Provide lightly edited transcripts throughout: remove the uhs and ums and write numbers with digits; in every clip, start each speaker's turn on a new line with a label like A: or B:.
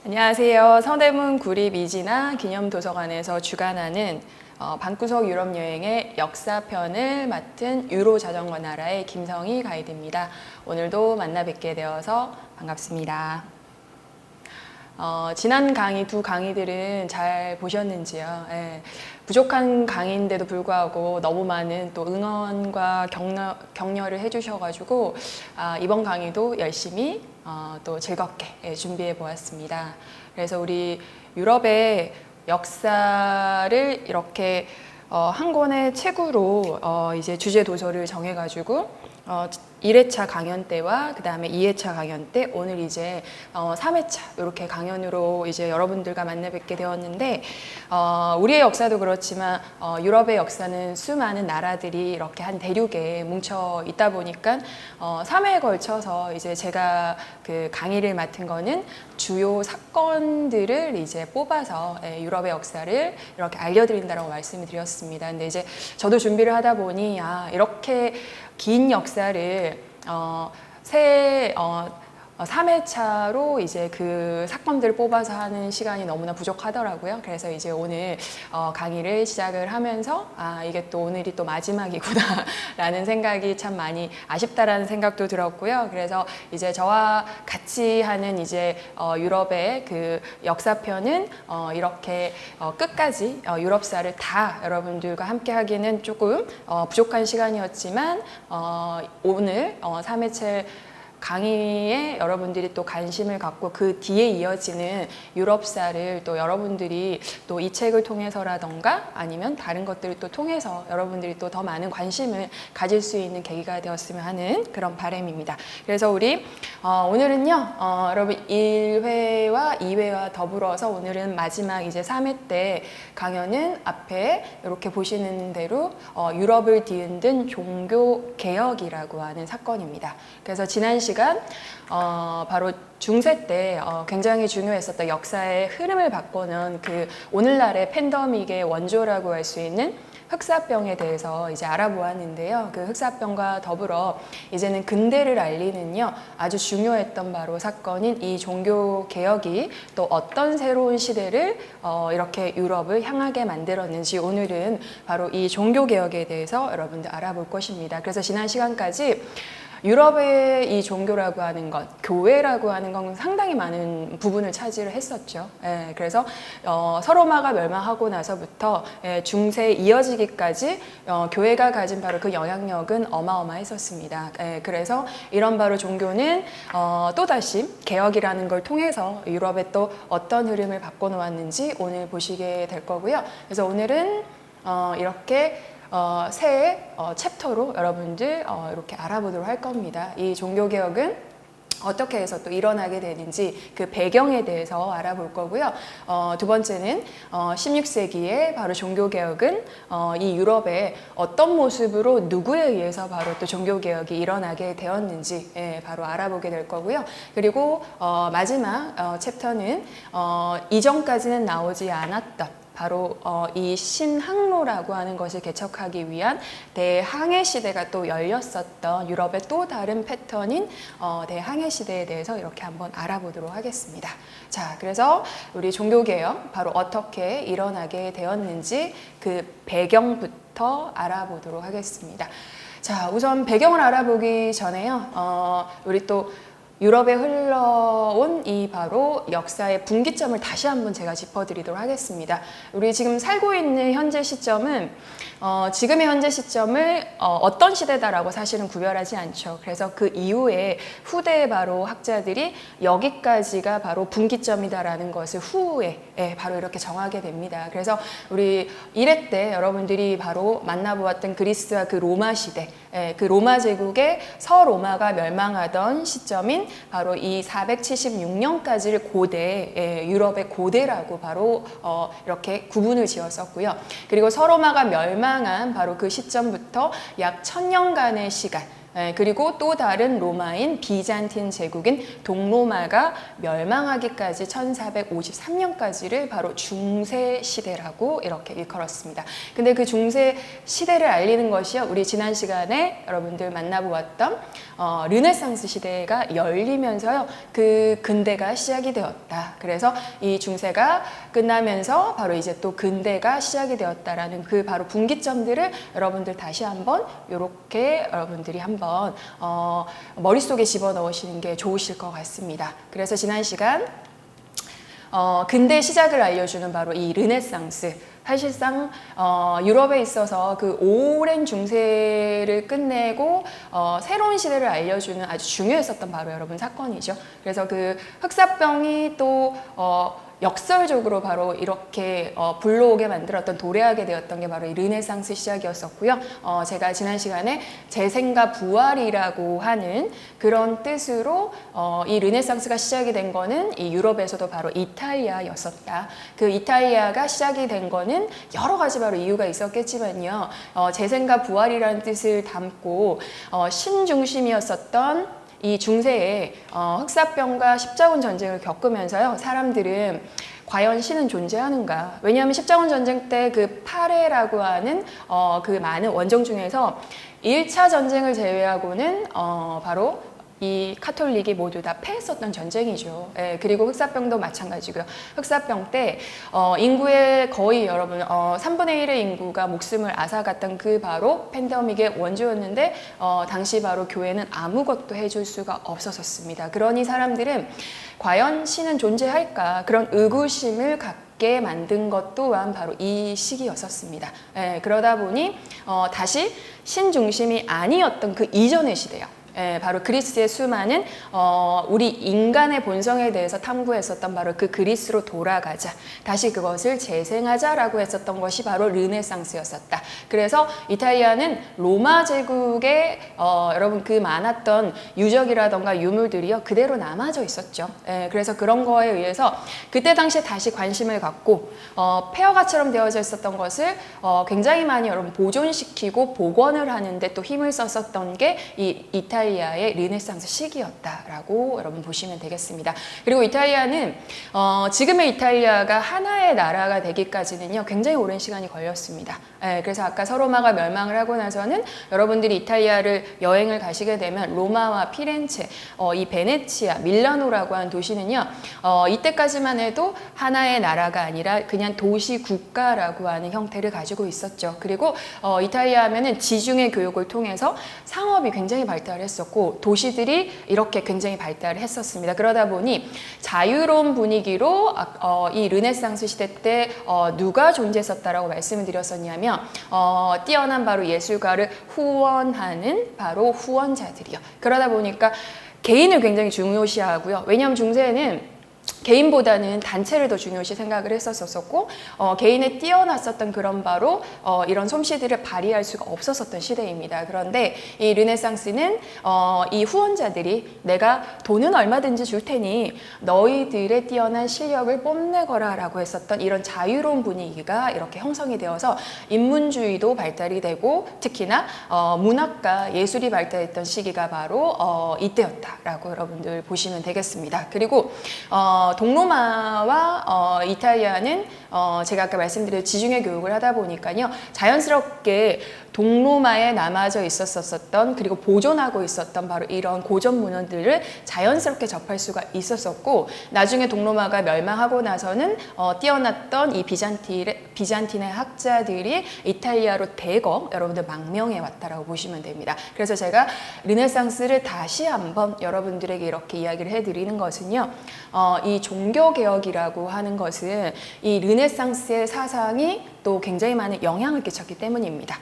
A: 안녕하세요. 서대문 구립이진아 기념도서관에서 주관하는 방구석 유럽 여행의 역사편을 맡은 유로 자전거 나라의 김성희 가이드입니다. 오늘도 만나 뵙게 되어서 반갑습니다. 지난 강의 두 강의들은 잘 보셨는지요? 예, 부족한 강의인데도 불구하고 너무 많은 또 응원과 격려를 해주셔가지고 이번 강의도 열심히 또 즐겁게 준비해 보았습니다. 그래서 우리 유럽의 역사를 이렇게 한 권의 책으로 이제 주제 도서를 정해가지고 1회차 강연 때와 그 다음에 2회차 강연 때 오늘 이제 3회차 이렇게 강연으로 이제 여러분들과 만나 뵙게 되었는데 우리의 역사도 그렇지만 유럽의 역사는 수많은 나라들이 이렇게 한 대륙에 뭉쳐 있다 보니까 3회에 걸쳐서 이제 제가 그 강의를 맡은 거는 주요 사건들을 이제 뽑아서 유럽의 역사를 이렇게 알려드린다라고 말씀을 드렸습니다. 근데 이제 저도 준비를 하다 보니 이렇게 긴 역사를 3회차로 이제 그 사건들을 뽑아서 하는 시간이 너무나 부족하더라고요. 그래서 이제 오늘 강의를 시작을 하면서 이게 또 오늘이 또 마지막이구나 라는 생각이 참 많이 아쉽다라는 생각도 들었고요. 그래서 이제 저와 같이 하는 이제 유럽의 그 역사편은 이렇게 끝까지 유럽사를 다 여러분들과 함께 하기는 조금 부족한 시간이었지만 오늘 3회차 강의에 여러분들이 또 관심을 갖고 그 뒤에 이어지는 유럽사를 또 여러분들이 또 이 책을 통해서라던가 아니면 다른 것들을 또 통해서 여러분들이 또 더 많은 관심을 가질 수 있는 계기가 되었으면 하는 그런 바람입니다. 그래서 우리 오늘은요 여러분 1회와 2회와 더불어서 오늘은 마지막 이제 3회 때 강연은 앞에 이렇게 보시는 대로 유럽을 뒤흔든 종교 개혁이라고 하는 사건입니다. 그래서 지난 시간 바로 중세 때 굉장히 중요했었던 역사의 흐름을 바꾸는 그 오늘날의 팬데믹의 원조라고 할 수 있는 흑사병에 대해서 이제 알아보았는데요. 그 흑사병과 더불어 이제는 근대를 알리는요 아주 중요했던 바로 사건인 이 종교 개혁이 또 어떤 새로운 시대를 이렇게 유럽을 향하게 만들었는지 오늘은 바로 이 종교 개혁에 대해서 여러분들 알아볼 것입니다. 그래서 지난 시간까지 유럽의 이 종교라고 하는 것, 교회라고 하는 건 상당히 많은 부분을 차지를 했었죠. 그래서 서로마가 멸망하고 나서부터 중세에 이어지기까지 교회가 가진 바로 그 영향력은 어마어마했었습니다. 그래서 이런 바로 종교는 또다시 개혁이라는 걸 통해서 유럽에 또 어떤 흐름을 바꿔놓았는지 오늘 보시게 될 거고요. 그래서 오늘은 이렇게 새 챕터로 여러분들 이렇게 알아보도록 할 겁니다. 이 종교개혁은 어떻게 해서 또 일어나게 되는지 그 배경에 대해서 알아볼 거고요. 두 번째는 16세기에 바로 종교개혁은 이 유럽의 어떤 모습으로 누구에 의해서 바로 또 종교개혁이 일어나게 되었는지 바로 알아보게 될 거고요. 그리고 마지막 챕터는 이전까지는 나오지 않았던 바로 이 신항로라고 하는 것을 개척하기 위한 대항해 시대가 또 열렸었던 유럽의 또 다른 패턴인 대항해 시대에 대해서 이렇게 한번 알아보도록 하겠습니다. 자, 그래서 우리 종교개혁 바로 어떻게 일어나게 되었는지 그 배경부터 알아보도록 하겠습니다. 자, 우선 배경을 알아보기 전에요. 우리 또 유럽에 흘러온 이 바로 역사의 분기점을 다시 한번 제가 짚어드리도록 하겠습니다. 우리 지금 살고 있는 현재 시점은 지금의 현재 시점을 어떤 시대다라고 사실은 구별하지 않죠. 그래서 그 이후에 후대의 바로 학자들이 여기까지가 바로 분기점이다라는 것을 후에 바로 이렇게 정하게 됩니다. 그래서 우리 1회 때 여러분들이 바로 만나보았던 그리스와 그 로마 시대, 그 로마 제국의 서로마가 멸망하던 시점인 바로 이 476년까지를 고대, 유럽의 고대라고 바로 이렇게 구분을 지었었고요. 그리고 서로마가 멸망한 바로 그 시점부터 약 1000년간의 시간, 그리고 또 다른 로마인 비잔틴 제국인 동로마가 멸망하기까지 1453년까지를 바로 중세 시대라고 이렇게 일컬었습니다. 근데 그 중세 시대를 알리는 것이요, 우리 지난 시간에 여러분들 만나보았던 르네상스 시대가 열리면서요, 그 근대가 시작이 되었다. 그래서 이 중세가 끝나면서 바로 이제 또 근대가 시작이 되었다라는 그 바로 분기점들을 여러분들 다시 한번 이렇게 여러분들이 한번 머릿속에 집어넣으시는 게 좋으실 것 같습니다. 그래서 지난 시간 근대 시작을 알려주는 바로 이 르네상스, 사실상 유럽에 있어서 그 오랜 중세를 끝내고 새로운 시대를 알려주는 아주 중요했었던 바로 여러분 사건이죠. 그래서 그 흑사병이 또 역설적으로 바로 이렇게 불러오게 만들었던, 도래하게 되었던 게 바로 이 르네상스 시작이었었고요. 제가 지난 시간에 재생과 부활이라고 하는 그런 뜻으로 이 르네상스가 시작이 된 거는 이 유럽에서도 바로 이탈리아였었다. 그 이탈리아가 시작이 된 거는 여러 가지 바로 이유가 있었겠지만요. 재생과 부활이라는 뜻을 담고 신중심이었었던 이 중세에 흑사병과 십자군 전쟁을 겪으면서요, 사람들은 과연 신은 존재하는가? 왜냐하면 십자군 전쟁 때 그 파레라고 하는 그 많은 원정 중에서 1차 전쟁을 제외하고는 바로 이 카톨릭이 모두 다 패했었던 전쟁이죠. 그리고 흑사병도 마찬가지고요. 흑사병 때 인구의 거의 여러분 3분의 1의 인구가 목숨을 앗아갔던 그 바로 팬데믹의 원조였는데 당시 바로 교회는 아무것도 해줄 수가 없었습니다. 그러니 사람들은 과연 신은 존재할까? 그런 의구심을 갖게 만든 것 또한 바로 이 시기였었습니다. 그러다 보니 다시 신 중심이 아니었던 그 이전의 시대요. 바로 그리스의 수많은 우리 인간의 본성에 대해서 탐구했었던 바로 그 그리스로 돌아가자, 다시 그것을 재생하자라고 했었던 것이 바로 르네상스였었다. 그래서 이탈리아는 로마 제국에 여러분 그 많았던 유적이라던가 유물들이요 그대로 남아져 있었죠. 그래서 그런 거에 의해서 그때 당시에 다시 관심을 갖고 폐허가처럼 되어져 있었던 것을 굉장히 많이 여러분 보존시키고 복원을 하는데 또 힘을 썼었던 게 이 이탈리아의 르네상스 시기였다라고 여러분 보시면 되겠습니다. 그리고 이탈리아는 지금의 이탈리아가 하나의 나라가 되기까지는요 굉장히 오랜 시간이 걸렸습니다. 그래서 아까 서로마가 멸망을 하고 나서는 여러분들이 이탈리아를 여행을 가시게 되면 로마와 피렌체, 이 베네치아, 밀라노라고 하는 도시는요 이때까지만 해도 하나의 나라가 아니라 그냥 도시 국가라고 하는 형태를 가지고 있었죠. 그리고 이탈리아 하면은 지중해 교육을 통해서 상업이 굉장히 발달했었고 도시들이 이렇게 굉장히 발달을 했었습니다. 그러다 보니 자유로운 분위기로 이 르네상스 시대 때 누가 존재했었다라고 말씀을 드렸었냐면 뛰어난 바로 예술가를 후원하는 바로 후원자들이요. 그러다 보니까 개인을 굉장히 중요시하고요. 왜냐하면 중세에는 개인보다는 단체를 더 중요시 생각을 했었었고 개인에 뛰어났었던 그런 바로 이런 솜씨들을 발휘할 수가 없었었던 시대입니다. 그런데 이 르네상스는 이 후원자들이 내가 돈은 얼마든지 줄 테니 너희들의 뛰어난 실력을 뽐내거라 라고 했었던 이런 자유로운 분위기가 이렇게 형성이 되어서 인문주의도 발달이 되고 특히나 문학과 예술이 발달했던 시기가 바로 이때였다라고 여러분들 보시면 되겠습니다. 그리고 동로마와 이탈리아는 제가 아까 말씀드린 지중해 교육을 하다 보니까요 자연스럽게 동로마에 남아져 있었던 그리고 보존하고 있었던 바로 이런 고전 문헌들을 자연스럽게 접할 수가 있었었고 나중에 동로마가 멸망하고 나서는 뛰어났던 이 비잔틴의 학자들이 이탈리아로 대거 여러분들 망명해 왔다라고 보시면 됩니다. 그래서 제가 르네상스를 다시 한번 여러분들에게 이렇게 이야기를 해드리는 것은요 이 종교개혁이라고 하는 것은 이 르네상스의 사상이 또 굉장히 많은 영향을 끼쳤기 때문입니다.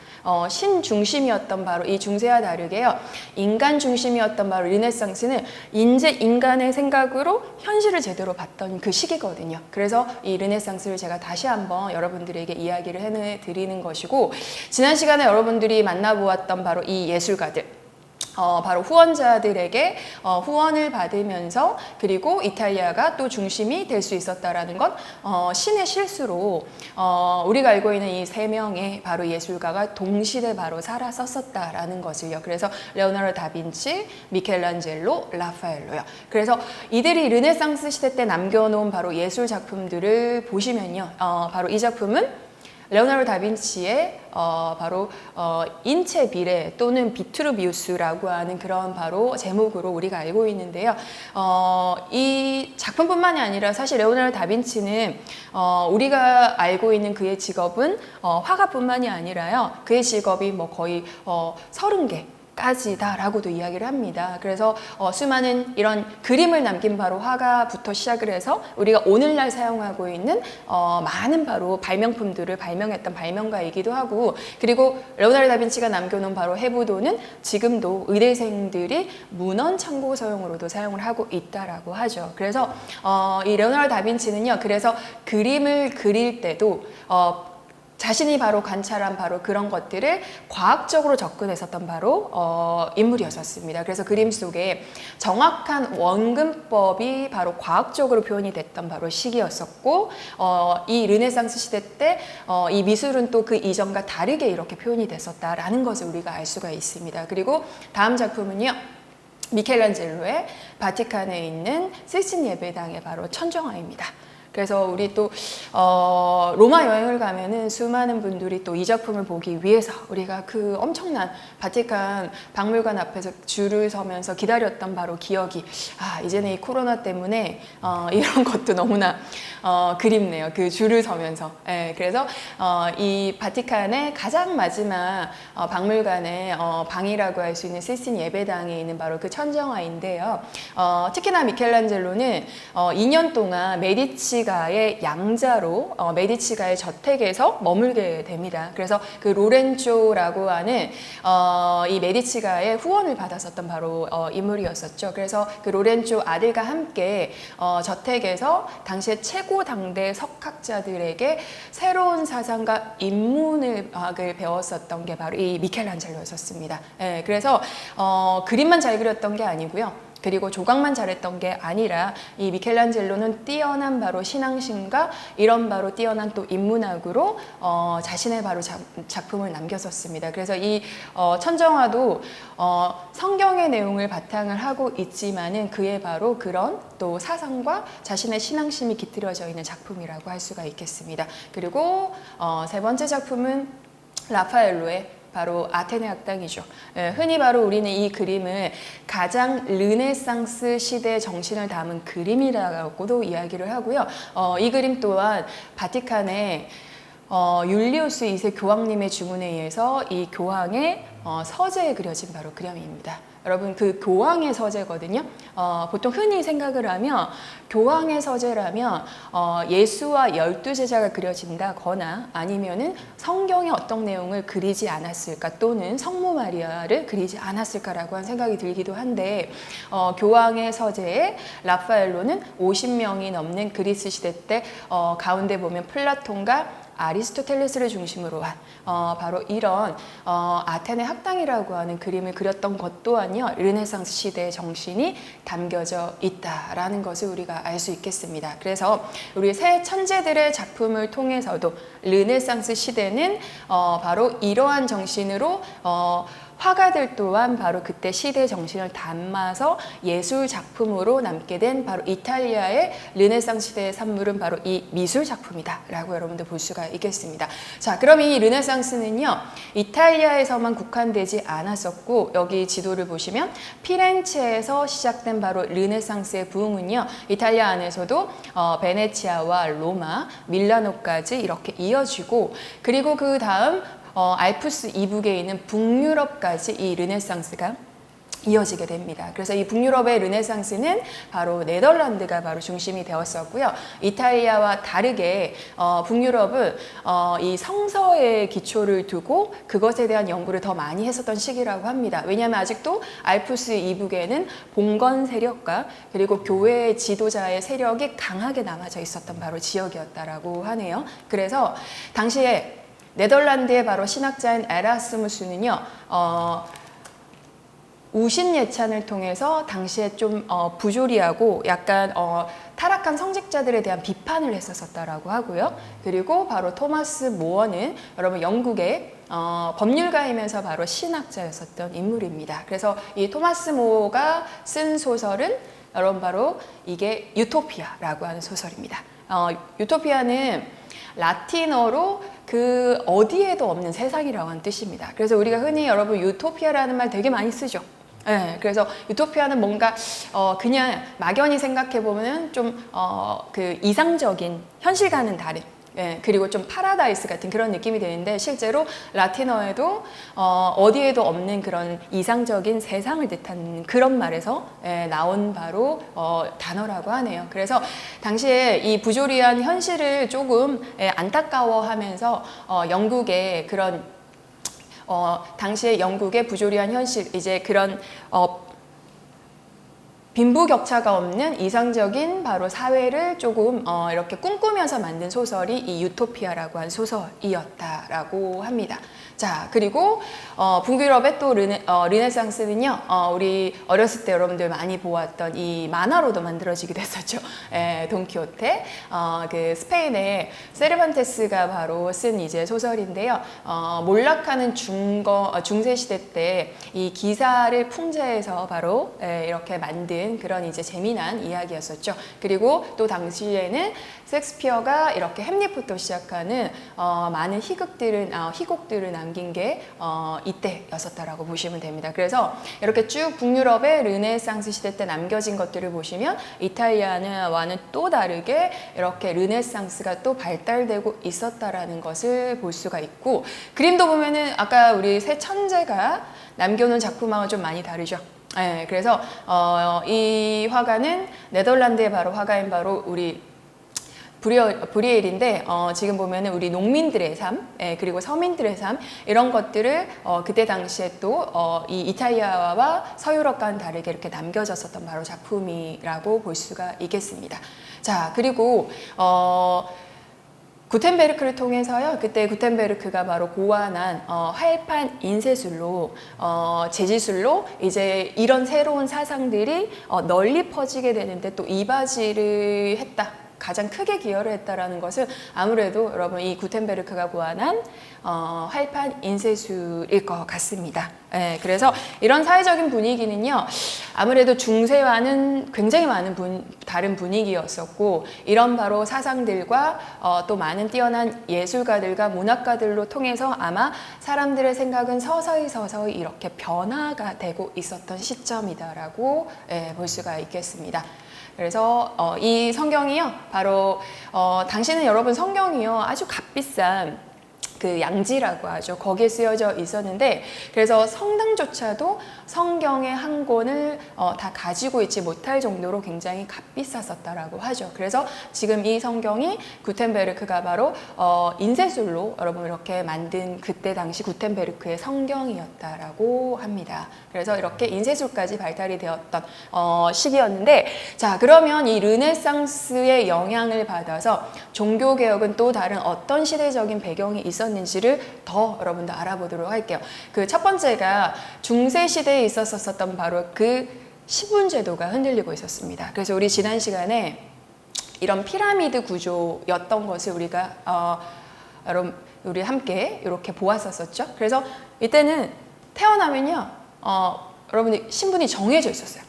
A: 신 중심이었던 바로 이 중세와 다르게요. 인간 중심이었던 바로 르네상스는 이제 인간의 생각으로 현실을 제대로 봤던 그 시기거든요. 그래서 이 르네상스를 제가 다시 한번 여러분들에게 이야기를 해드리는 것이고 지난 시간에 여러분들이 만나보았던 바로 이 예술가들 바로 후원자들에게 후원을 받으면서 그리고 이탈리아가 또 중심이 될 수 있었다라는 건 신의 실수로 우리가 알고 있는 이 세 명의 바로 예술가가 동시대 바로 살아섰었다라는 것을요. 그래서 레오나르도 다빈치, 미켈란젤로, 라파엘로요. 그래서 이들이 르네상스 시대 때 남겨놓은 바로 예술 작품들을 보시면요. 바로 이 작품은 레오나르도 다빈치의 바로 인체 비례 또는 비트루비우스라고 하는 그런 바로 제목으로 우리가 알고 있는데요. 이 작품뿐만이 아니라 사실 레오나르도 다빈치는 우리가 알고 있는 그의 직업은 화가뿐만이 아니라요. 그의 직업이 뭐 거의 30개 까지다라고도 이야기를 합니다. 그래서 수많은 이런 그림을 남긴 바로 화가부터 시작을 해서 우리가 오늘날 사용하고 있는 많은 바로 발명품들을 발명했던 발명가이기도 하고, 그리고 레오나르도 다빈치가 남겨놓은 바로 해부도는 지금도 의대생들이 문헌 참고서용으로도 사용을 하고 있다라고 하죠. 그래서 이 레오나르도 다빈치는요, 그래서 그림을 그릴 때도 자신이 바로 관찰한 바로 그런 것들을 과학적으로 접근했었던 바로 인물이었습니다. 그래서 그림 속에 정확한 원근법이 바로 과학적으로 표현이 됐던 바로 시기였었고, 이 르네상스 시대 때 이 미술은 또 그 이전과 다르게 이렇게 표현이 됐었다라는 것을 우리가 알 수가 있습니다. 그리고 다음 작품은요, 미켈란젤로의 바티칸에 있는 시스틴 예배당의 바로 천정화입니다. 그래서 우리 또 로마 여행을 가면은 수많은 분들이 또 이 작품을 보기 위해서 우리가 그 엄청난 바티칸 박물관 앞에서 줄을 서면서 기다렸던 바로 기억이, 이제는 이 코로나 때문에 이런 것도 너무나 그립네요. 그 줄을 서면서. 그래서 이 바티칸의 가장 마지막 박물관의 방이라고 할 수 있는 시스틴 예배당에 있는 바로 그 천정화인데요. 특히나 미켈란젤로는 2년 동안 메디치가의 양자로 메디치가의 저택에서 머물게 됩니다. 그래서 그 로렌조라고 하는 이 메디치가의 후원을 받았었던 바로 인물이었었죠. 그래서 그 로렌조 아들과 함께 저택에서 당시에 최고 당대 석학자들에게 새로운 사상과 인문을 배웠었던 게 바로 이 미켈란젤로였었습니다. 그래서 그림만 잘 그렸던 게 아니고요. 그리고 조각만 잘했던 게 아니라 이 미켈란젤로는 뛰어난 바로 신앙심과 이런 바로 뛰어난 또 인문학으로 자신의 바로 작품을 남겼었습니다. 그래서 이 천정화도 성경의 내용을 바탕을 하고 있지만은 그의 바로 그런 또 사상과 자신의 신앙심이 깃들여져 있는 작품이라고 할 수가 있겠습니다. 그리고 세 번째 작품은 라파엘로의 바로 아테네 학당이죠. 흔히 바로 우리는 이 그림을 가장 르네상스 시대의 정신을 담은 그림이라고도 이야기를 하고요. 이 그림 또한 바티칸의 율리우스 2세 교황님의 주문에 의해서 이 교황의 서재에 그려진 바로 그림입니다. 여러분, 그 교황의 서재거든요. 보통 흔히 생각을 하면 교황의 서재라면 예수와 12제자가 그려진다거나 아니면은 성경의 어떤 내용을 그리지 않았을까, 또는 성모 마리아를 그리지 않았을까라고 한 생각이 들기도 한데, 교황의 서재에 라파엘로는 50명이 넘는 그리스 시대 때 가운데 보면 플라톤과 아리스토텔레스를 중심으로 한 바로 이런 아테네 학당이라고 하는 그림을 그렸던 것 또한요, 르네상스 시대의 정신이 담겨져 있다라는 것을 우리가 알 수 있겠습니다. 그래서 우리 세 천재들의 작품을 통해서도 르네상스 시대는 바로 이러한 정신으로 화가들 또한 바로 그때 시대 정신을 담아서 예술 작품으로 남게 된 바로 이탈리아의 르네상스 시대의 산물은 바로 이 미술 작품이다 라고 여러분들 볼 수가 있겠습니다. 자, 그럼 이 르네상스는요, 이탈리아에서만 국한되지 않았었고, 여기 지도를 보시면 피렌체에서 시작된 바로 르네상스의 부흥은요, 이탈리아 안에서도 베네치아와 로마, 밀라노까지 이렇게 이어지고, 그리고 그 다음 알프스 이북에 있는 북유럽까지 이 르네상스가 이어지게 됩니다. 그래서 이 북유럽의 르네상스는 바로 네덜란드가 바로 중심이 되었었고요. 이탈리아와 다르게 북유럽은 이 성서의 기초를 두고 그것에 대한 연구를 더 많이 했었던 시기라고 합니다. 왜냐하면 아직도 알프스 이북에는 봉건 세력과 그리고 교회의 지도자의 세력이 강하게 남아져 있었던 바로 지역이었다라고 하네요. 그래서 당시에 네덜란드의 바로 신학자인 에라스무스는요, 우신 예찬을 통해서 당시에 좀 부조리하고 약간 타락한 성직자들에 대한 비판을 했었다라고 하고요. 그리고 바로 토마스 모어는 여러분 영국의 법률가이면서 바로 신학자였었던 인물입니다. 그래서 이 토마스 모어가 쓴 소설은 여러분 바로 이게 유토피아라고 하는 소설입니다. 유토피아는 라틴어로 그 어디에도 없는 세상이라고 하는 뜻입니다. 그래서 우리가 흔히 여러분 유토피아라는 말 되게 많이 쓰죠. 네, 그래서 유토피아는 뭔가 그냥 막연히 생각해 보면은 좀 그 이상적인 현실과는 다른, 그리고 좀 파라다이스 같은 그런 느낌이 되는데 실제로 라틴어에도 어디에도 없는 그런 이상적인 세상을 뜻하는 그런 말에서 나온 바로 단어라고 하네요. 그래서 당시에 이 부조리한 현실을 조금 안타까워하면서 영국의 그런 당시에 영국의 부조리한 현실, 이제 그런 빈부격차가 없는 이상적인 바로 사회를 조금 이렇게 꿈꾸면서 만든 소설이 이 유토피아라고 한 소설이었다라고 합니다. 자, 그리고 북유럽의 또 르네상스는요, 우리 어렸을 때 여러분들 많이 보았던 이 만화로도 만들어지기도 했었죠. 돈키호테. 그 스페인의 세르반테스가 바로 쓴 이제 소설인데요. 몰락하는 중세 시대 때 이 기사를 풍자해서 바로 이렇게 만든 그런 이제 재미난 이야기였었죠. 그리고 또 당시에는 섹스피어가 이렇게 햄릿부터 시작하는 많은 희곡들을 남긴 게 이때였었다라고 보시면 됩니다. 그래서 이렇게 쭉 북유럽의 르네상스 시대 때 남겨진 것들을 보시면 이탈리아와는 또 다르게 이렇게 르네상스가 또 발달되고 있었다라는 것을 볼 수가 있고, 그림도 보면은 아까 우리 세 천재가 남겨놓은 작품하고 좀 많이 다르죠. 네, 그래서 이 화가는 네덜란드의 바로 화가인 바로 우리 브리엘인데 지금 보면은 우리 농민들의 삶, 그리고 서민들의 삶, 이런 것들을 그때 당시에 또 이 이탈리아와 서유럽과는 다르게 이렇게 남겨졌었던 바로 작품이라고 볼 수가 있겠습니다. 자, 그리고 구텐베르크를 통해서요, 그때 구텐베르크가 바로 고안한 활판 인쇄술로 재질술로 이제 이런 새로운 사상들이 널리 퍼지게 되는데 또 이바지를 했다. 가장 크게 기여를 했다라는 것은 아무래도 여러분 이 구텐베르크가 고안한 활판 인쇄술일 것 같습니다. 그래서 이런 사회적인 분위기는요, 아무래도 중세와는 굉장히 많은 다른 분위기였었고, 이런 바로 사상들과 또 많은 뛰어난 예술가들과 문학가들로 통해서 아마 사람들의 생각은 서서히 이렇게 변화가 되고 있었던 시점이다라고 볼 수가 있겠습니다. 그래서 이 성경이요, 바로 당시는 여러분 성경이요 아주 값비싼 그 양지라고 하죠. 거기에 쓰여져 있었는데, 그래서 성당조차도 성경의 한 권을 다 가지고 있지 못할 정도로 굉장히 값비쌌었다라고 하죠. 그래서 지금 이 성경이 구텐베르크가 바로 인쇄술로 여러분 이렇게 만든 그때 당시 구텐베르크의 성경이었다라고 합니다. 그래서 이렇게 인쇄술까지 발달이 되었던 시기였는데, 자, 그러면 이 르네상스의 영향을 받아서 종교개혁은 또 다른 어떤 시대적인 배경이 있었는지를 더 여러분들 알아보도록 할게요. 그 첫 번째가 중세 시대에 있었었던 바로 그 시분제도가 흔들리고 있었습니다. 그래서 우리 지난 시간에 이런 피라미드 구조였던 것을 우리가 여러분 우리 함께 이렇게 보았었죠. 그래서 이때는 태어나면요, 여러분이 신분이 정해져 있었어요.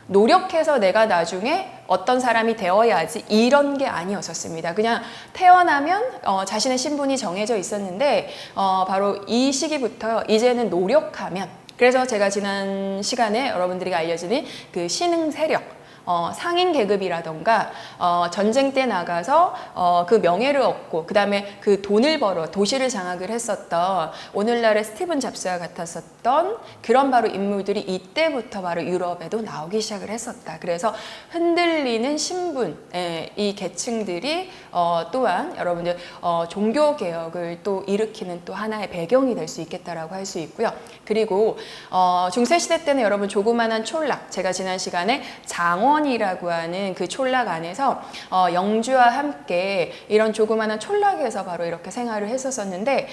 A: 노력해서 내가 나중에 어떤 사람이 되어야지 이런 게 아니었었습니다. 그냥 태어나면 자신의 신분이 정해져 있었는데 바로 이 시기부터 이제는 노력하면, 그래서 제가 지난 시간에 여러분들에게 알려드린 그 신흥 세력, 상인 계급이라던가 전쟁 때 나가서 그 명예를 얻고 그 다음에 그 돈을 벌어 도시를 장악을 했었던 오늘날의 스티븐 잡스와 같았었던 그런 바로 인물들이 이때부터 바로 유럽에도 나오기 시작을 했었다. 그래서 흔들리는 신분, 이 계층들이 또한 여러분들 종교개혁을 또 일으키는 또 하나의 배경이 될 수 있겠다라고 할 수 있고요. 그리고 중세시대 때는 여러분 조그만한 촌락, 제가 지난 시간에 장원이라고 하는 그 촌락 안에서 영주와 함께 이런 조그만한 촌락에서 바로 이렇게 생활을 했었었는데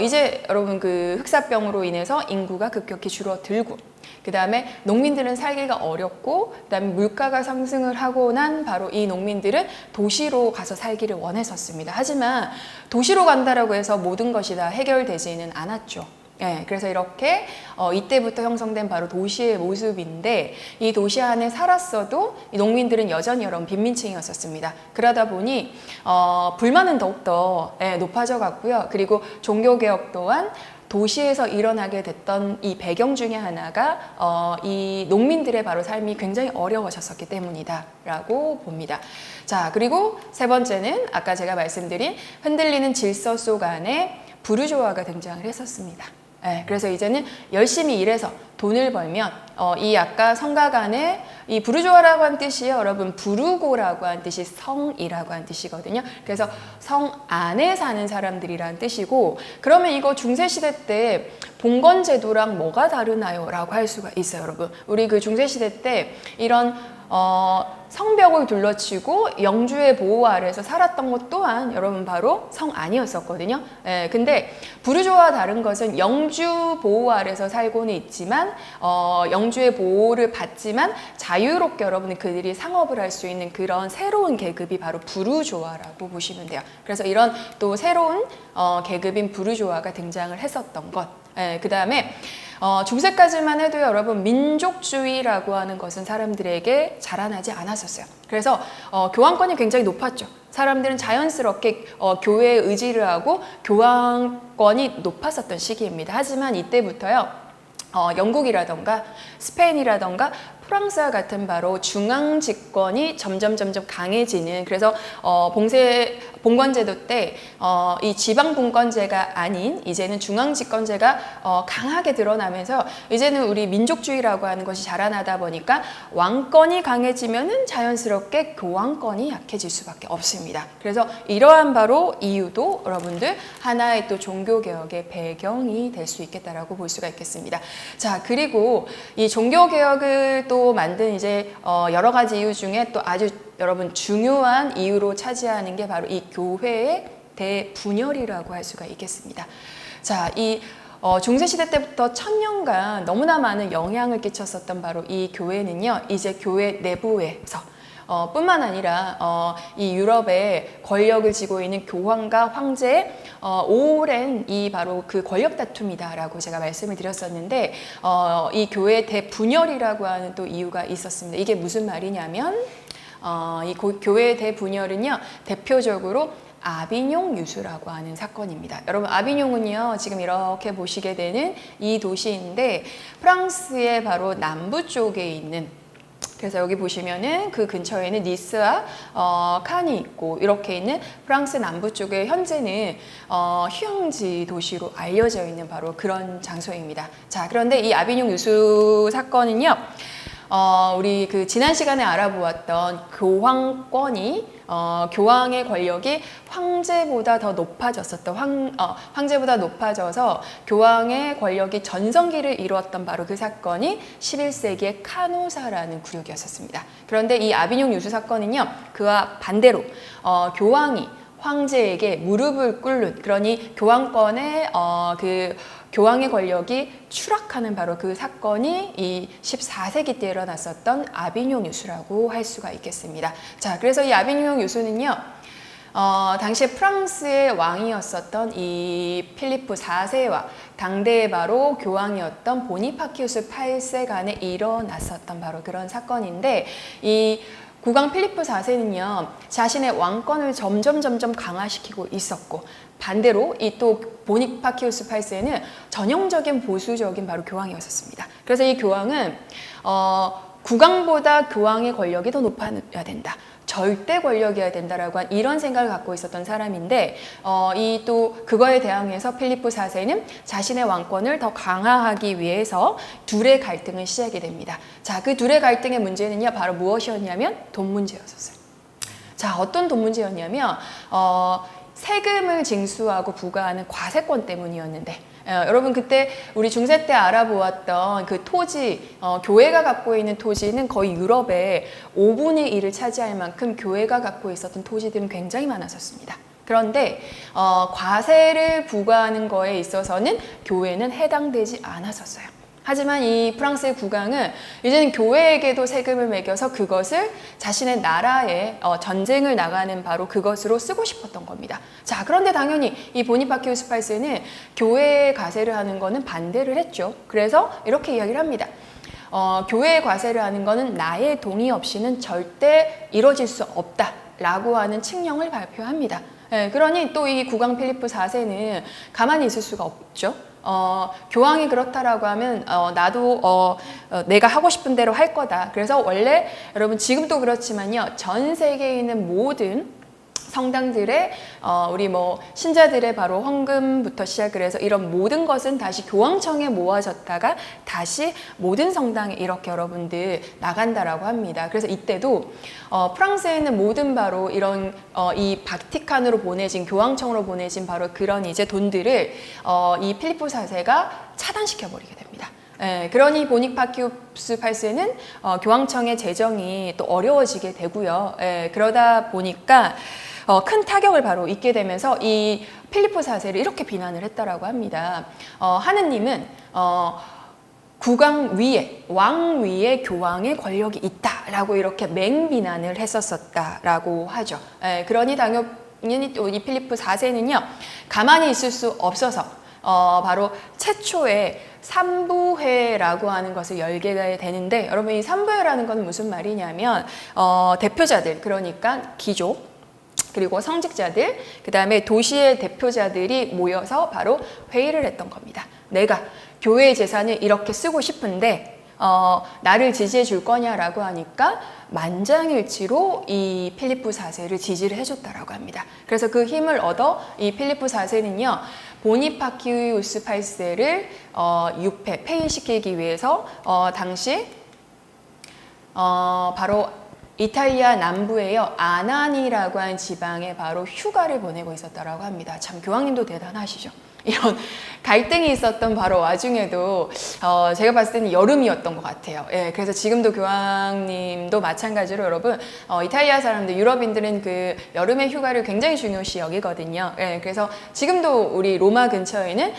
A: 이제 여러분 그 흑사병으로 인해서 인구가 급격히 줄어들고, 그 다음에 농민들은 살기가 어렵고, 그 다음에 물가가 상승을 하고 난 바로 이 농민들은 도시로 가서 살기를 원했었습니다. 하지만 도시로 간다라고 해서 모든 것이 다 해결되지는 않았죠. 네, 그래서 이렇게 이때부터 형성된 바로 도시의 모습인데, 이 도시 안에 살았어도 이 농민들은 여전히 여러분 빈민층이었었습니다. 그러다 보니 불만은 더욱더 높아져 갔고요. 그리고 종교개혁 또한 도시에서 일어나게 됐던 이 배경 중에 하나가 이 농민들의 바로 삶이 굉장히 어려워졌었기 때문이다라고 봅니다. 자, 그리고 세 번째는 아까 제가 말씀드린 흔들리는 질서 속 안에 부르주아가 등장을 했었습니다. 네, 그래서 이제는 열심히 일해서 돈을 벌면 이 아까 성곽 안에 이 부르주아라고 한 뜻이요, 여러분 부르고라고 한 뜻이 성이라고 한 뜻이거든요. 그래서 성 안에 사는 사람들이란 뜻이고, 그러면 이거 중세시대 때 봉건제도랑 뭐가 다르나요? 라고 할 수가 있어요, 여러분. 우리 그 중세시대 때 이런 성벽을 둘러치고 영주의 보호 아래에서 살았던 것 또한 여러분 바로 성 안이었었거든요. 근데 부르주아와 다른 것은 영주 보호 아래에서 살고는 있지만 영주의 보호를 받지만 자유롭게 여러분이 그들이 상업을 할 수 있는 그런 새로운 계급이 바로 부르주아라고 보시면 돼요. 그래서 이런 또 새로운 계급인 부르주아가 등장을 했었던 것. 그 다음에 중세까지만 해도 여러분 민족주의라고 하는 것은 사람들에게 자라나지 않았었어요. 그래서 교황권이 굉장히 높았죠. 사람들은 자연스럽게 교회에 의지를 하고 교황권이 높았었던 시기입니다. 하지만 이때부터요, 영국이라던가 스페인이라던가 프랑스와 같은 바로 중앙 집권이 점점 강해지는, 그래서 봉건제도 때 이 지방 분권제가 아닌 이제는 중앙 집권제가 강하게 드러나면서 이제는 우리 민족주의라고 하는 것이 자라나다 보니까 왕권이 강해지면은 자연스럽게 교황권이 약해질 수밖에 없습니다. 그래서 이러한 바로 이유도 여러분들 하나의 또 종교개혁의 배경이 될 수 있겠다라고 볼 수가 있겠습니다. 자, 그리고 이 종교개혁을 또 만든 이제 여러 가지 이유 중에 또 아주 여러분 중요한 이유로 차지하는 게 바로 이 교회의 대분열이라고 할 수가 있겠습니다. 자, 이 중세시대 때부터 1000년간 너무나 많은 영향을 끼쳤었던 바로 이 교회는요, 이제 교회 내부에서 뿐만 아니라 이 유럽의 권력을 쥐고 있는 교황과 황제의 오랜 이 바로 그 권력 다툼이다라고 제가 말씀을 드렸었는데, 이 교회 대분열이라고 하는 또 이유가 있었습니다. 이게 무슨 말이냐면 이 교회 대분열은요, 대표적으로 아비뇽 유수라고 하는 사건입니다. 여러분, 아비뇽은요, 지금 이렇게 보시게 되는 이 도시인데 프랑스의 바로 남부 쪽에 있는, 그래서 여기 보시면은 그 근처에는 니스와 칸이 있고 이렇게 있는 프랑스 남부 쪽에 현재는 휴양지 도시로 알려져 있는 바로 그런 장소입니다. 자, 그런데 이 아비뇽 유수 사건은요, 우리 그 지난 시간에 알아보았던 교황권이 교황의 권력이 황제보다 더 높아졌었던 황제보다 높아져서 교황의 권력이 전성기를 이루었던 바로 그 사건이 11세기의 카노사라는 굴욕이었었습니다. 그런데 이 아비뇽 유수 사건은요, 그와 반대로 교황이 황제에게 무릎을 꿇는, 그러니 교황권의 그 교황의 권력이 추락하는 바로 그 사건이 이 14세기 때 일어났었던 아비뇽 유수라고 할 수가 있겠습니다. 자, 그래서 이 아비뇽 유수는요, 당시에 프랑스의 왕이었었던 이 필리프 4세와 당대의 바로 교황이었던 보니파키우스 8세 간에 일어났었던 바로 그런 사건인데, 이 국왕 필리프 4세는요, 자신의 왕권을 점점 강화시키고 있었고, 반대로 이 또 보니파키우스 8세는 전형적인 보수적인 바로 교황이었습니다. 그래서 이 교황은 국왕보다 교황의 권력이 더 높아야 된다, 절대 권력이어야 된다라고 한 이런 생각을 갖고 있었던 사람인데, 이 또 그거에 대항해서 필리프 4세는 자신의 왕권을 더 강화하기 위해서 둘의 갈등을 시작이 됩니다. 자, 그 둘의 갈등의 문제는요, 바로 무엇이었냐면 돈 문제였었어요. 자, 어떤 돈 문제였냐면 세금을 징수하고 부과하는 과세권 때문이었는데, 여러분 그때 우리 중세 때 알아보았던 그 토지, 교회가 갖고 있는 토지는 거의 유럽의 5분의 1을 차지할 만큼 교회가 갖고 있었던 토지들은 굉장히 많았었습니다. 그런데 과세를 부과하는 거에 있어서는 교회는 해당되지 않았었어요. 하지만 이 프랑스의 국왕은 이제는 교회에게도 세금을 매겨서 그것을 자신의 나라에 전쟁을 나가는 바로 그것으로 쓰고 싶었던 겁니다. 자, 그런데 당연히 이 보니파키우스 8세는 교회에 과세를 하는 거는 반대를 했죠. 그래서 이렇게 이야기를 합니다. 교회에 과세를 하는 거는 나의 동의 없이는 절대 이루어질 수 없다라고 하는 칙령을 발표합니다. 예, 그러니 또 이 국왕 필리프 4세는 가만히 있을 수가 없죠. 교황이 그렇다라고 하면 나도 내가 하고 싶은 대로 할 거다. 그래서 원래 여러분 지금도 그렇지만요, 전 세계에 있는 모든 성당들의 우리 뭐 신자들의 바로 헌금부터 시작을 해서 이런 모든 것은 다시 교황청에 모아졌다가 다시 모든 성당에 이렇게 여러분들 나간다라고 합니다. 그래서 이때도 프랑스에 있는 모든 바로 이런 이 바티칸으로 보내진 교황청으로 보내진 바로 그런 이제 돈들을 이 필리포 4세가 차단시켜 버리게 됩니다. 예, 그러니 보니파키우스 8세는 교황청의 재정이 또 어려워지게 되고요. 예, 그러다 보니까 큰 타격을 바로 입게 되면서 이 필리포 4세를 이렇게 비난을 했다라고 합니다. 하느님은 국왕 위에, 왕 위에 교황의 권력이 있다라고 이렇게 맹비난을 했었다라고 하죠. 예, 그러니 당연히 또 이 필리포 4세는요, 가만히 있을 수 없어서 바로 최초의 삼부회라고 하는 것을 열게 되는데, 여러분 이 삼부회라는 건 무슨 말이냐면 대표자들, 그러니까 귀족, 그리고 성직자들, 그 다음에 도시의 대표자들이 모여서 바로 회의를 했던 겁니다. 내가 교회의 재산을 이렇게 쓰고 싶은데 나를 지지해 줄 거냐라고 하니까 만장일치로 이 필리프 4세를 지지를 해줬다라고 합니다. 그래서 그 힘을 얻어 이 필리프 4세는요, 보니파키우스 8세를 폐위시키기 위해서 당시 바로 이탈리아 남부에요, 아나니라고 하는 지방에 바로 휴가를 보내고 있었다라고 합니다. 참 교황님도 대단하시죠. 이런 갈등이 있었던 바로 와중에도 제가 봤을 때는 여름이었던 것 같아요. 예, 그래서 지금도 교황님도 마찬가지로 여러분 이탈리아 사람들, 유럽인들은 그 여름의 휴가를 굉장히 중요시 여기거든요. 예, 그래서 지금도 우리 로마 근처에는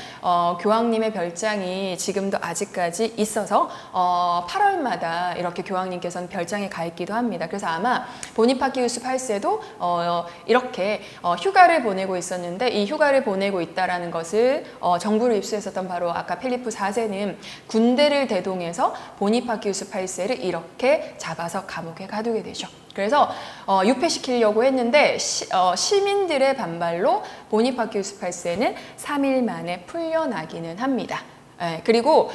A: 교황님의 별장이 지금도 아직까지 있어서 8월마다 이렇게 교황님께서는 별장에 가 있기도 합니다. 그래서 아마 보니파키우스 8세도 이렇게 휴가를 보내고 있었는데, 이 휴가를 보내고 있다라는 것을 정부를 입수했었던 바로 아까 필리프 4세는 군대를 대동해서 보니파키우스 8세를 이렇게 잡아서 감옥에 가두게 되죠. 그래서 유폐시키려고 했는데 시민들의 반발로 보니파키우스 8세는 3일 만에 풀려나기는 합니다. 예, 그리고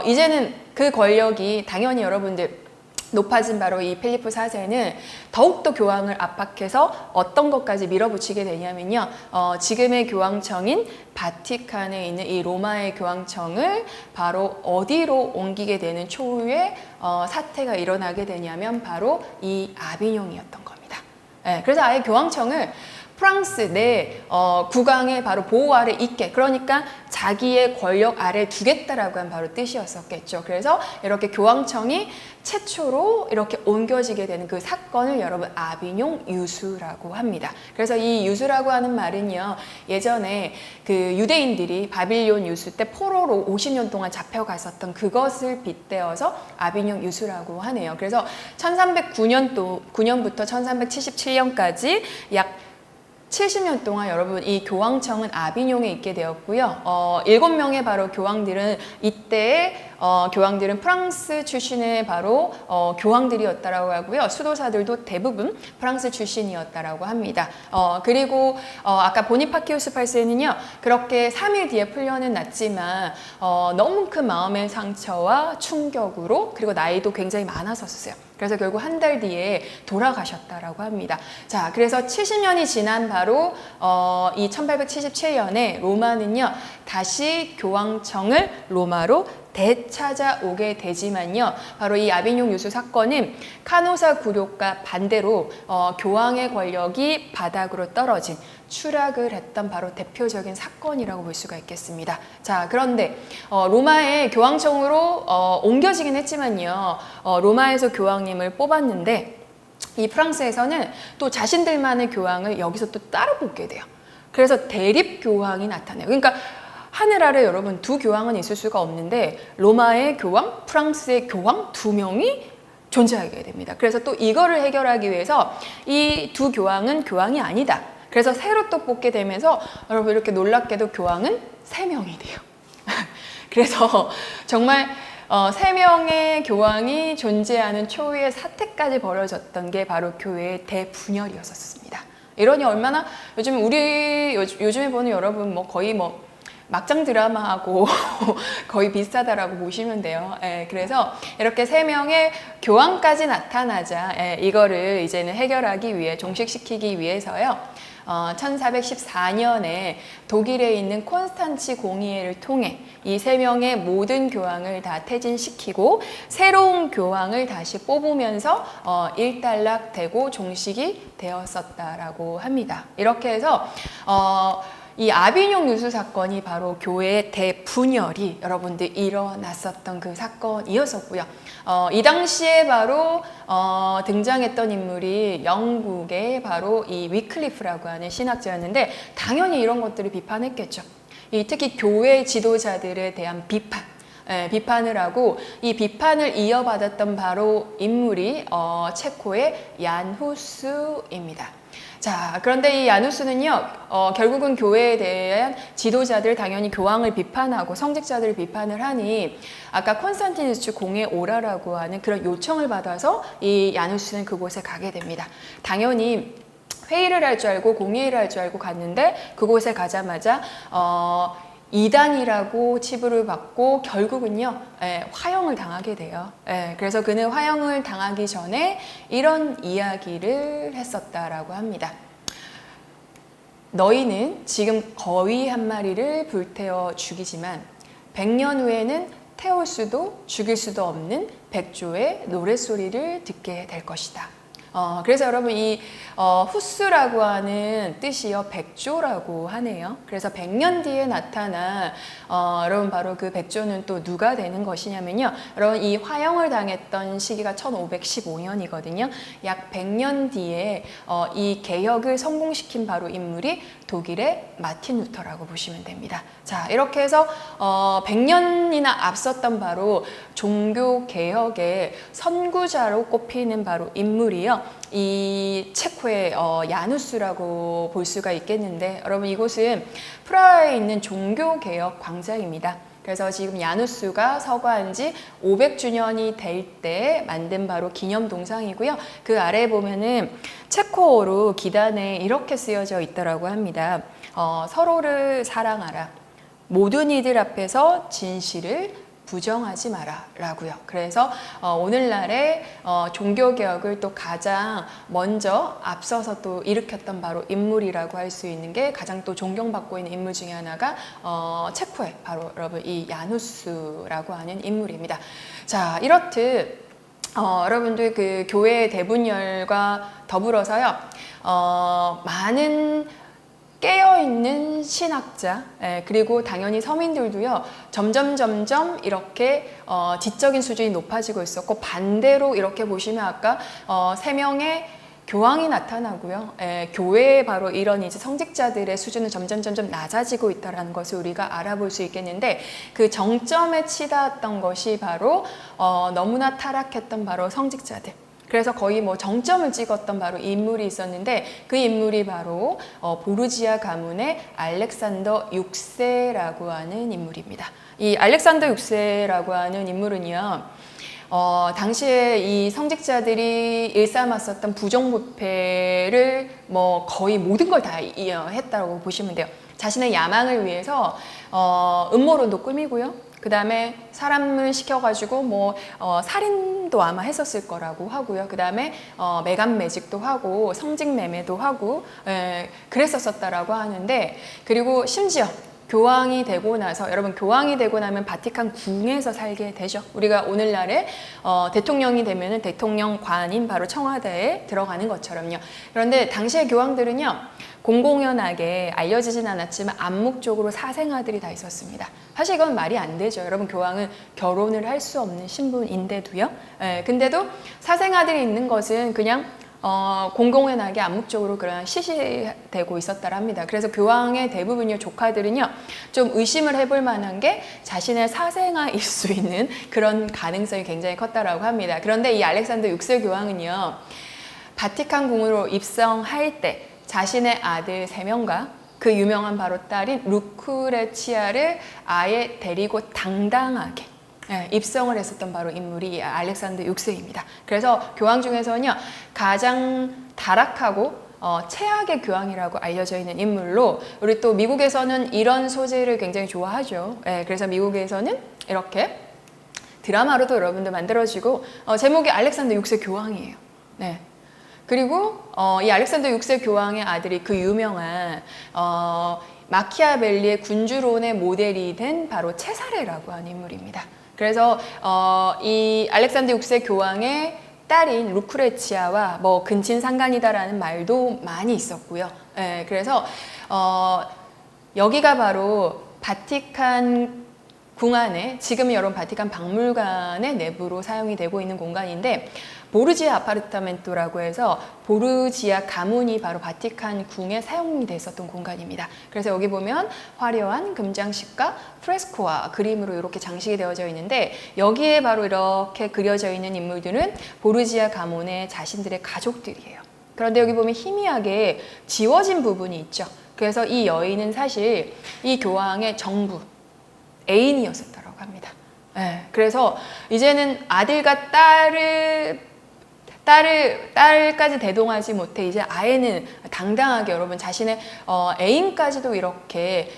A: 이제는 그 권력이 당연히 여러분들 높아진 바로 이 필리프 4세는 더욱더 교황을 압박해서 어떤 것까지 밀어붙이게 되냐면요, 지금의 교황청인 바티칸에 있는 이 로마의 교황청을 바로 어디로 옮기게 되는 초유의 사태가 일어나게 되냐면 바로 이 아비뇽이었던 겁니다. 예, 그래서 아예 교황청을 프랑스 내 국왕의 바로 보호 아래 있게, 그러니까 자기의 권력 아래 두겠다라고 한 바로 뜻이었었겠죠. 그래서 이렇게 교황청이 최초로 이렇게 옮겨지게 되는 그 사건을 여러분 아비뇽 유수라고 합니다. 그래서 이 유수라고 하는 말은요, 예전에 그 유대인들이 바빌론 유수 때 포로로 50년 동안 잡혀갔었던 그것을 빗대어서 아비뇽 유수라고 하네요. 그래서 1309년부터 1377년까지 약 70년 동안 여러분 이 교황청은 아비뇽에 있게 되었고요. 7명의 바로 교황들은 이때의 교황들은 프랑스 출신의 바로 교황들이었다라고 하고요. 수도사들도 대부분 프랑스 출신이었다라고 합니다. 그리고 아까 보니파키우스 8세는요, 그렇게 3일 뒤에 풀려는 났지만 너무 큰 마음의 상처와 충격으로, 그리고 나이도 굉장히 많았었어요. 그래서 결국 한 달 뒤에 돌아가셨다라고 합니다. 자, 그래서 70년이 지난 바로 이 1877년에 로마는요, 다시 교황청을 로마로 되찾아오게 되지만요, 바로 이 아비뇽 유수 사건은 카노사 굴욕과 반대로 교황의 권력이 바닥으로 떨어진, 추락을 했던 바로 대표적인 사건이라고 볼 수가 있겠습니다. 자, 그런데 로마의 교황청으로 옮겨지긴 했지만요, 로마에서 교황님을 뽑았는데 이 프랑스에서는 또 자신들만의 교황을 여기서 또 따로 뽑게 돼요. 그래서 대립 교황이 나타나요. 그러니까 하늘 아래 여러분 두 교황은 있을 수가 없는데 로마의 교황, 프랑스의 교황 두 명이 존재하게 됩니다. 그래서 또 이거를 해결하기 위해서 이 두 교황은 교황이 아니다. 그래서 새로 또 뽑게 되면서 여러분 이렇게 놀랍게도 교황은 3명이 돼요. 그래서 정말 3명의 교황이 존재하는 초유의 사태까지 벌어졌던 게 바로 교회의 대분열이었었습니다. 이러니 얼마나 요즘에 보는 여러분 뭐 거의 뭐 막장 드라마하고 거의 비슷하다라고 보시면 돼요. 그래서 이렇게 3명의 교황까지 나타나자 이거를 이제는 해결하기 위해 종식시키기 위해서요. 1414년에 독일에 있는 콘스탄치 공의회를 통해 이 3명의 모든 교황을 다 퇴진시키고 새로운 교황을 다시 뽑으면서 일단락되고 종식이 되었었다라고 합니다. 이렇게 해서 이 아비뇽 누수 사건이 바로 교회의 대분열이 여러분들 일어났었던 그 사건이었었고요. 이 당시에 바로 등장했던 인물이 영국의 바로 이 위클리프라고 하는 신학자였는데 당연히 이런 것들을 비판했겠죠. 특히 교회 지도자들에 대한 비판을 하고 이 비판을 이어받았던 바로 인물이 체코의 얀 후스입니다. 자, 그런데 이 야누스는요, 결국은 교회에 대한 지도자들, 당연히 교황을 비판하고 성직자들을 비판을 하니 아까 콘스탄티누스 공에 오라라고 하는 그런 요청을 받아서 이 야누스는 그곳에 가게 됩니다. 당연히 회의를 할 줄 알고 공의회를 할 줄 알고 갔는데 그곳에 가자마자 이단이라고 치부를 받고 결국은요 화형을 당하게 돼요. 그래서 그는 화형을 당하기 전에 이런 이야기를 했었다라고 합니다. 너희는 지금 거위 한 마리를 불태워 죽이지만 100년 후에는 태울 수도 죽일 수도 없는 백조의 노랫소리를 듣게 될 것이다. 그래서 여러분 이 후스라고 하는 뜻이요 백조라고 하네요. 그래서 100년 뒤에 나타난 여러분 바로 그 백조는 또 누가 되는 것이냐면요. 여러분 이 화형을 당했던 시기가 1515년이거든요. 약 100년 뒤에 이 개혁을 성공시킨 바로 인물이 독일의 마틴 루터라고 보시면 됩니다. 자, 이렇게 해서 100년이나 앞섰던 바로 종교 개혁의 선구자로 꼽히는 바로 인물이요. 이 체코의 야누스라고 볼 수가 있겠는데 여러분 이곳은 프라하에 있는 종교개혁 광장입니다. 그래서 지금 야누스가 서거한 지 500주년이 될 때 만든 바로 기념 동상이고요. 그 아래에 보면은 체코어로 기단에 이렇게 쓰여져 있더라고 합니다. 서로를 사랑하라. 모든 이들 앞에서 진실을 부정하지 마라 라고요. 그래서 오늘날의 종교개혁을 또 가장 먼저 앞서서 또 일으켰던 바로 인물이라고 할 수 있는 게 가장 또 존경받고 있는 인물 중에 하나가 체코의 바로 여러분 이 야누스라고 하는 인물입니다. 자, 이렇듯 여러분들 그 교회의 대분열과 더불어서요 많은 깨어있는 신학자 그리고 당연히 서민들도요 점점 이렇게 지적인 수준이 높아지고 있었고 반대로 이렇게 보시면 아까 3명의 교황이 나타나고요. 교회의 바로 이런 이제 성직자들의 수준은 점점 낮아지고 있다는 것을 우리가 알아볼 수 있겠는데 그 정점에 치닫았던 것이 바로 너무나 타락했던 바로 성직자들. 그래서 거의 뭐 정점을 찍었던 바로 인물이 있었는데 그 인물이 바로 보르지아 가문의 알렉산더 6세라고 하는 인물입니다. 이 알렉산더 6세라고 하는 인물은요. 당시에 이 성직자들이 일삼았었던 부정부패를 뭐 거의 모든 걸 다 했다고 보시면 돼요. 자신의 야망을 위해서 음모론도 꾸미고요. 그 다음에 사람을 시켜가지고 뭐 살인도 아마 했었을 거라고 하고요. 그 다음에 매간 매직도 하고 성직 매매도 하고 그랬었다라고 하는데 그리고 심지어 교황이 되고 나서 여러분 교황이 되고 나면 바티칸 궁에서 살게 되죠. 우리가 오늘날에 대통령이 되면은 대통령관인 바로 청와대에 들어가는 것처럼요. 그런데 당시의 교황들은요. 공공연하게 알려지진 않았지만 암묵적으로 사생아들이 다 있었습니다. 사실 이건 말이 안 되죠. 여러분 교황은 결혼을 할 수 없는 신분인데도요. 근데도 사생아들이 있는 것은 그냥 공공연하게 암묵적으로 그런 시시되고 있었다라 합니다. 그래서 교황의 대부분의 조카들은요, 좀 의심을 해볼 만한 게 자신의 사생아일 수 있는 그런 가능성이 굉장히 컸다라고 합니다. 그런데 이 알렉산더 6세 교황은요, 바티칸 궁으로 입성할 때 자신의 아들 3명과 그 유명한 바로 딸인 루크레치아를 아예 데리고 당당하게 입성을 했었던 바로 인물이 알렉산더 6세입니다. 그래서 교황 중에서는요, 가장 타락하고 최악의 교황이라고 알려져 있는 인물로, 우리 또 미국에서는 이런 소재를 굉장히 좋아하죠. 그래서 미국에서는 이렇게 드라마로도 여러분들 만들어지고, 제목이 알렉산더 6세 교황이에요. 그리고 이 알렉산더 6세 교황의 아들이 그 유명한 마키아벨리의 군주론의 모델이 된 바로 체사레라고 하는 인물입니다. 그래서 이 알렉산더 6세 교황의 딸인 루크레치아와 뭐 근친상간이다라는 말도 많이 있었고요. 그래서 여기가 바로 바티칸 궁 안에, 지금 여러분 바티칸 박물관의 내부로 사용이 되고 있는 공간인데, 보르지아 아파르타멘토라고 해서 보르지아 가문이 바로 바티칸 궁에 사용이 됐었던 공간입니다. 그래서 여기 보면 화려한 금장식과 프레스코와 그림으로 이렇게 장식이 되어져 있는데, 여기에 바로 이렇게 그려져 있는 인물들은 보르지아 가문의 자신들의 가족들이에요. 그런데 여기 보면 희미하게 지워진 부분이 있죠. 그래서 이 여인은 사실 이 교황의 정부, 애인이었었다고 합니다. 그래서 이제는 아들과 딸까지 대동하지 못해 이제 아예는 당당하게 여러분 자신의 애인까지도 이렇게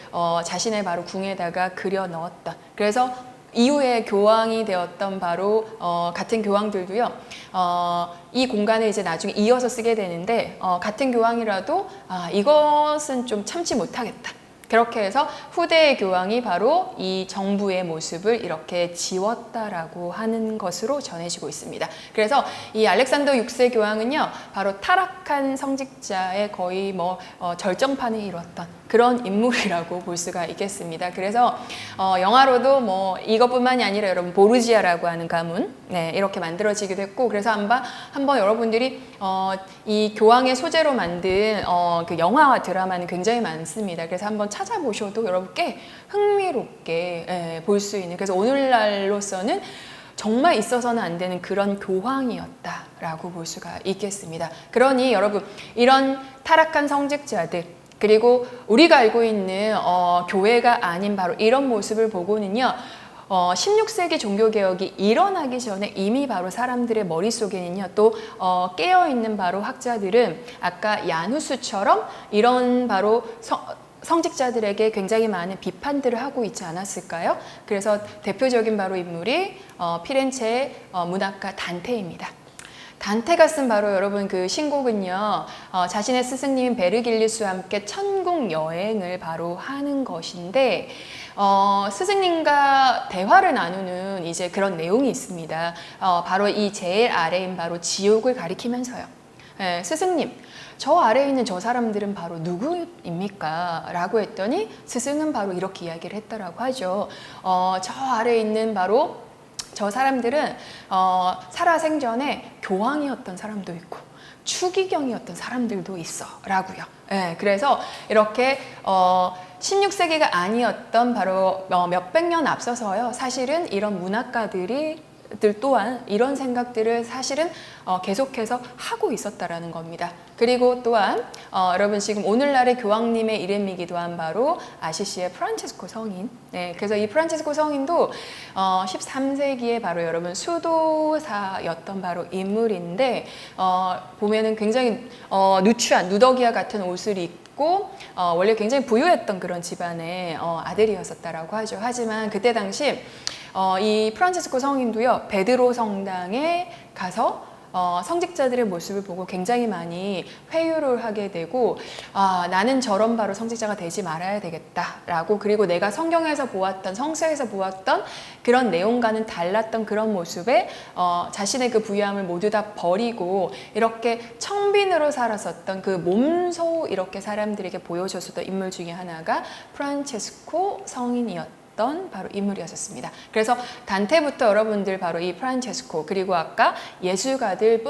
A: 자신의 바로 궁에다가 그려 넣었던, 그래서 이후에 교황이 되었던 바로 같은 교황들도요, 이 공간을 이제 나중에 이어서 쓰게 되는데, 같은 교황이라도 이것은 좀 참지 못하겠다, 그렇게 해서 후대의 교황이 바로 이 정부의 모습을 이렇게 지웠다라고 하는 것으로 전해지고 있습니다. 그래서 이 알렉산더 6세 교황은요, 바로 타락한 성직자의 거의 절정판을 이뤘던 그런 인물이라고 볼 수가 있겠습니다. 그래서 영화로도 이것뿐만이 아니라 여러분 보르지아라고 하는 가문 이렇게 만들어지기도 했고, 그래서 한번 여러분들이 이 교황의 소재로 만든 그 영화와 드라마는 굉장히 많습니다. 그래서 한번 찾아보셔도 여러분 꽤 흥미롭게 볼 수 있는, 그래서 오늘날로서는 정말 있어서는 안 되는 그런 교황이었다라고 볼 수가 있겠습니다. 그러니 여러분, 이런 타락한 성직자들, 그리고 우리가 알고 있는 교회가 아닌 바로 이런 모습을 보고는요, 16세기 종교개혁이 일어나기 전에 이미 바로 사람들의 머릿속에는요, 또 깨어있는 바로 학자들은 아까 야누스처럼 이런 바로 성직자들에게 굉장히 많은 비판들을 하고 있지 않았을까요? 그래서 대표적인 바로 인물이 피렌체의 문학가 단테입니다. 단테가 쓴 바로 여러분 그 신곡은요, 자신의 스승님 베르길리스와 함께 천국 여행을 바로 하는 것인데, 스승님과 대화를 나누는 이제 그런 내용이 있습니다. 바로 이 제일 아래인 바로 지옥을 가리키면서요. 스승님, 저 아래에 있는 저 사람들은 바로 누구입니까? 라고 했더니 스승은 바로 이렇게 이야기를 했다라고 하죠. 저 아래에 있는 바로 저 사람들은 살아생전에 교황이었던 사람도 있고 추기경이었던 사람들도 있어 라고요. 그래서 이렇게 16세기가 아니었던 바로 몇백 년 앞서서요, 사실은 이런 문학가들이 또한 이런 생각들을 사실은 계속해서 하고 있었다라는 겁니다. 그리고 또한 여러분 지금 오늘날의 교황님의 이름이기도 한 바로 아시시의 프란체스코 성인. 그래서 이 프란체스코 성인도 13세기에 바로 여러분 수도사였던 바로 인물인데, 보면은 굉장히 누추한 누더기와 같은 옷을 입고 원래 굉장히 부유했던 그런 집안의 아들이었었다라고 하죠. 하지만 그때 당시 이 프란체스코 성인도요, 베드로 성당에 가서 성직자들의 모습을 보고 굉장히 많이 회유를 하게 되고, 나는 저런 바로 성직자가 되지 말아야 되겠다라고, 그리고 내가 성경에서 보았던, 성서에서 보았던 그런 내용과는 달랐던 그런 모습에 자신의 그 부유함을 모두 다 버리고 이렇게 청빈으로 살았었던 그 몸소 이렇게 사람들에게 보여줬었던 인물 중에 하나가 프란체스코 성인이었다 있었던 바로 인물이었습니다. 그래서 단테부터 여러분들 바로 이 프란체스코 그리고 아까 예술가들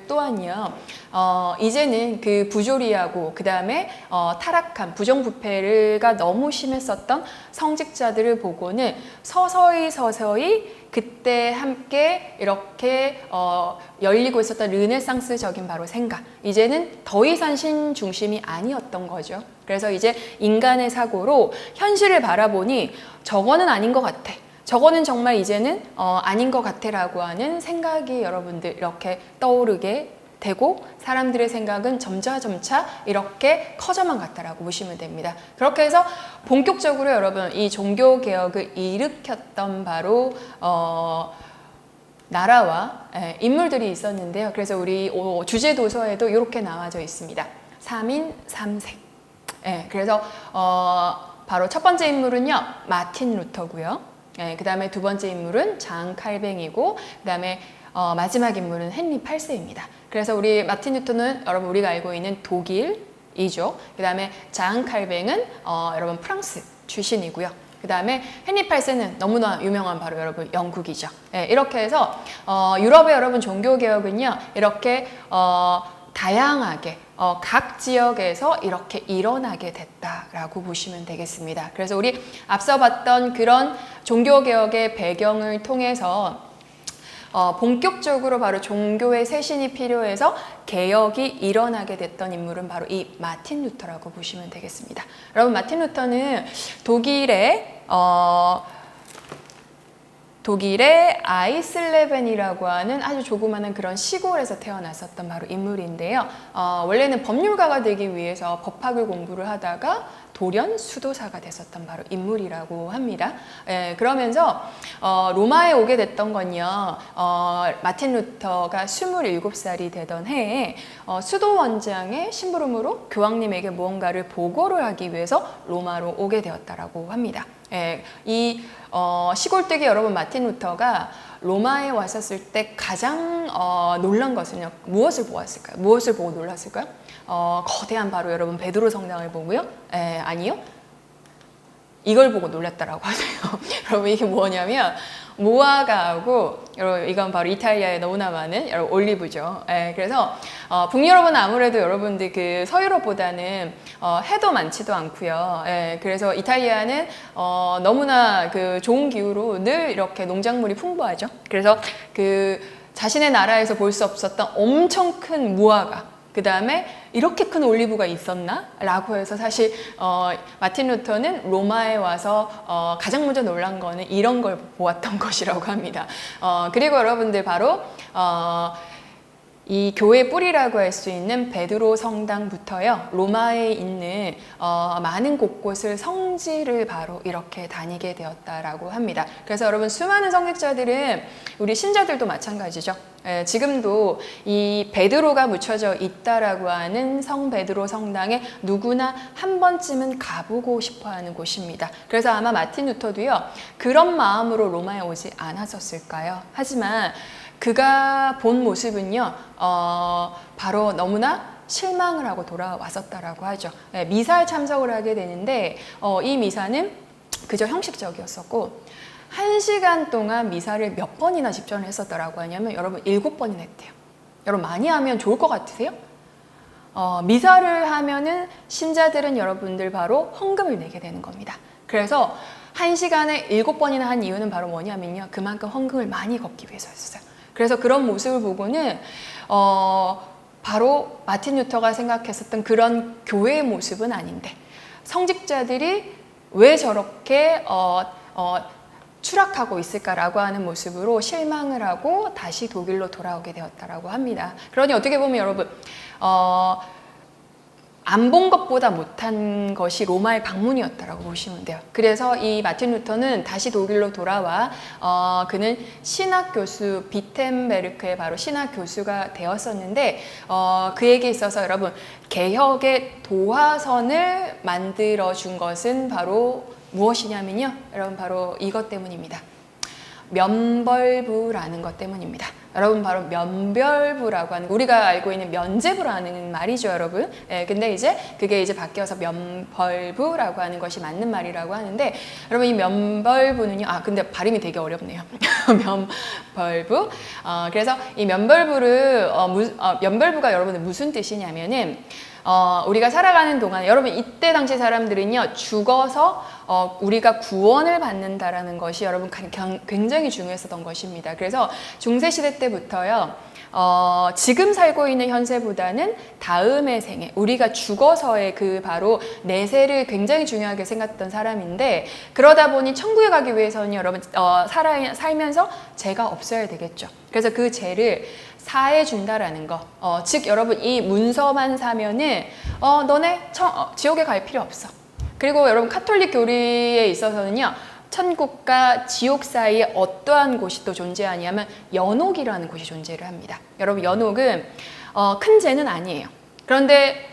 A: 또한요. 이제는 그 부조리하고 그 다음에 타락한 부정부패가 너무 심했었던 성직자들을 보고는 서서히 그때 함께 이렇게 열리고 있었던 르네상스적인 바로 생각, 이제는 더 이상 신 중심이 아니었던 거죠. 그래서 이제 인간의 사고로 현실을 바라보니 저거는 아닌 것 같아, 저거는 정말 이제는 아닌 것 같아 라고 하는 생각이 여러분들 이렇게 떠오르게 되고, 사람들의 생각은 점차 이렇게 커져만 갔다라고 보시면 됩니다. 그렇게 해서 본격적으로 여러분 이 종교개혁을 일으켰던 바로 나라와 인물들이 있었는데요. 그래서 우리 주제 도서에도 이렇게 나와져 있습니다. 3인 3색. 그래서 바로 첫 번째 인물은요, 마틴 루터고요. 그 다음에 두 번째 인물은 장 칼뱅이고, 그 다음에 마지막 인물은 헨리 8세입니다. 그래서 우리 마틴 루터는 여러분 우리가 알고 있는 독일이죠. 그 다음에 장 칼뱅은 여러분 프랑스 출신이고요. 그 다음에 헨리 8세는 너무나 유명한 바로 여러분 영국이죠. 이렇게 해서 유럽의 여러분 종교개혁은요, 이렇게 다양하게 각 지역에서 이렇게 일어나게 됐다라고 보시면 되겠습니다. 그래서 우리 앞서 봤던 그런 종교개혁의 배경을 통해서 본격적으로 바로 종교의 쇄신이 필요해서 개혁이 일어나게 됐던 인물은 바로 이 마틴 루터라고 보시면 되겠습니다. 여러분 마틴 루터는 독일의 아이슬레벤이라고 하는 아주 조그마한 그런 시골에서 태어났었던 바로 인물인데요. 원래는 법률가가 되기 위해서 법학을 공부를 하다가 돌연 수도사가 됐었던 바로 인물이라고 합니다. 그러면서 로마에 오게 됐던 건요, 마틴 루터가 27살이 되던 해에 수도 원장의 심부름으로 교황님에게 무언가를 보고를 하기 위해서 로마로 오게 되었다라고 합니다. 이 시골뜨기 여러분 마틴 루터가 로마에 왔었을 때 가장 놀란 것은요, 무엇을 보았을까요? 무엇을 보고 놀랐을까요? 거대한 바로 여러분 베드로 성당을 보고요? 아니요? 이걸 보고 놀랐다라고 하세요. 여러분 이게 뭐냐면 무화과하고, 여러분 이건 바로 이탈리아에 너무나 많은 여러분 올리브죠. 그래서 북유럽은 아무래도 여러분들 그 서유럽보다는 해도 많지도 않고요. 그래서 이탈리아는 너무나 그 좋은 기후로 늘 이렇게 농작물이 풍부하죠. 그래서 그 자신의 나라에서 볼 수 없었던 엄청 큰 무화과, 그 다음에 이렇게 큰 올리브가 있었나? 라고 해서 사실 마틴 루터는 로마에 와서 가장 먼저 놀란 거는 이런 걸 보았던 것이라고 합니다. 그리고 여러분들 바로 이 교회 뿌리라고 할 수 있는 베드로 성당부터요, 로마에 있는 많은 곳곳을 성지를 바로 이렇게 다니게 되었다라고 합니다. 그래서 여러분 수많은 성직자들은 우리 신자들도 마찬가지죠. 지금도 이 베드로가 묻혀져 있다라고 하는 성 베드로 성당에 누구나 한 번쯤은 가보고 싶어하는 곳입니다. 그래서 아마 마틴 루터도요, 그런 마음으로 로마에 오지 않았었을까요? 하지만 그가 본 모습은요, 바로 너무나 실망을 하고 돌아왔었다라고 하죠. 미사에 참석을 하게 되는데 이 미사는 그저 형식적이었었고 1시간 동안 미사를 몇 번이나 집전을 했었더라고 하냐면 여러분 7번이나 했대요. 여러분 많이 하면 좋을 것 같으세요? 미사를 하면은 신자들은 여러분들 바로 헌금을 내게 되는 겁니다. 그래서 1시간에 7번이나 한 이유는 바로 뭐냐면요, 그만큼 헌금을 많이 걷기 위해서였어요. 그래서 그런 모습을 보고는 바로 마틴 루터가 생각했었던 그런 교회의 모습은 아닌데 성직자들이 왜 저렇게 추락하고 있을까라고 하는 모습으로 실망을 하고 다시 독일로 돌아오게 되었다라고 합니다. 그러니 어떻게 보면 여러분 안 본 것보다 못한 것이 로마의 방문이었다라고 보시면 돼요. 그래서 이 마틴 루터는 다시 독일로 돌아와 그는 신학 교수 비텐베르크의 바로 신학 교수가 되었었는데 그에게 있어서 여러분 개혁의 도화선을 만들어 준 것은 바로 무엇이냐면요, 여러분 바로 이것 때문입니다. 면벌부라는 것 때문입니다. 여러분 바로 면벌부라고 하는, 우리가 알고 있는 면죄부라는 말이죠, 여러분. 예, 근데 이제 그게 이제 바뀌어서 면벌부라고 하는 것이 맞는 말이라고 하는데, 여러분 이 면벌부는요, 근데 발음이 되게 어렵네요. 면벌부. 그래서 이 면벌부를 면벌부가 여러분들 무슨 뜻이냐면은 우리가 살아가는 동안, 여러분 이때 당시 사람들은요, 죽어서 우리가 구원을 받는다라는 것이 여러분 굉장히 중요했었던 것입니다. 그래서 중세시대 때부터요, 지금 살고 있는 현세보다는 다음의 생에, 우리가 죽어서의 그 바로 내세를 굉장히 중요하게 생각했던 사람인데, 그러다 보니 천국에 가기 위해서는 여러분 살면서 죄가 없어야 되겠죠. 그래서 그 죄를 사해 준다라는 거. 즉 여러분 이 문서만 사면은 너네 지옥에 갈 필요 없어. 그리고 여러분 카톨릭 교리에 있어서는요, 천국과 지옥 사이에 어떠한 곳이 또 존재하냐면 연옥이라는 곳이 존재를 합니다. 여러분 연옥은 큰 죄는 아니에요. 그런데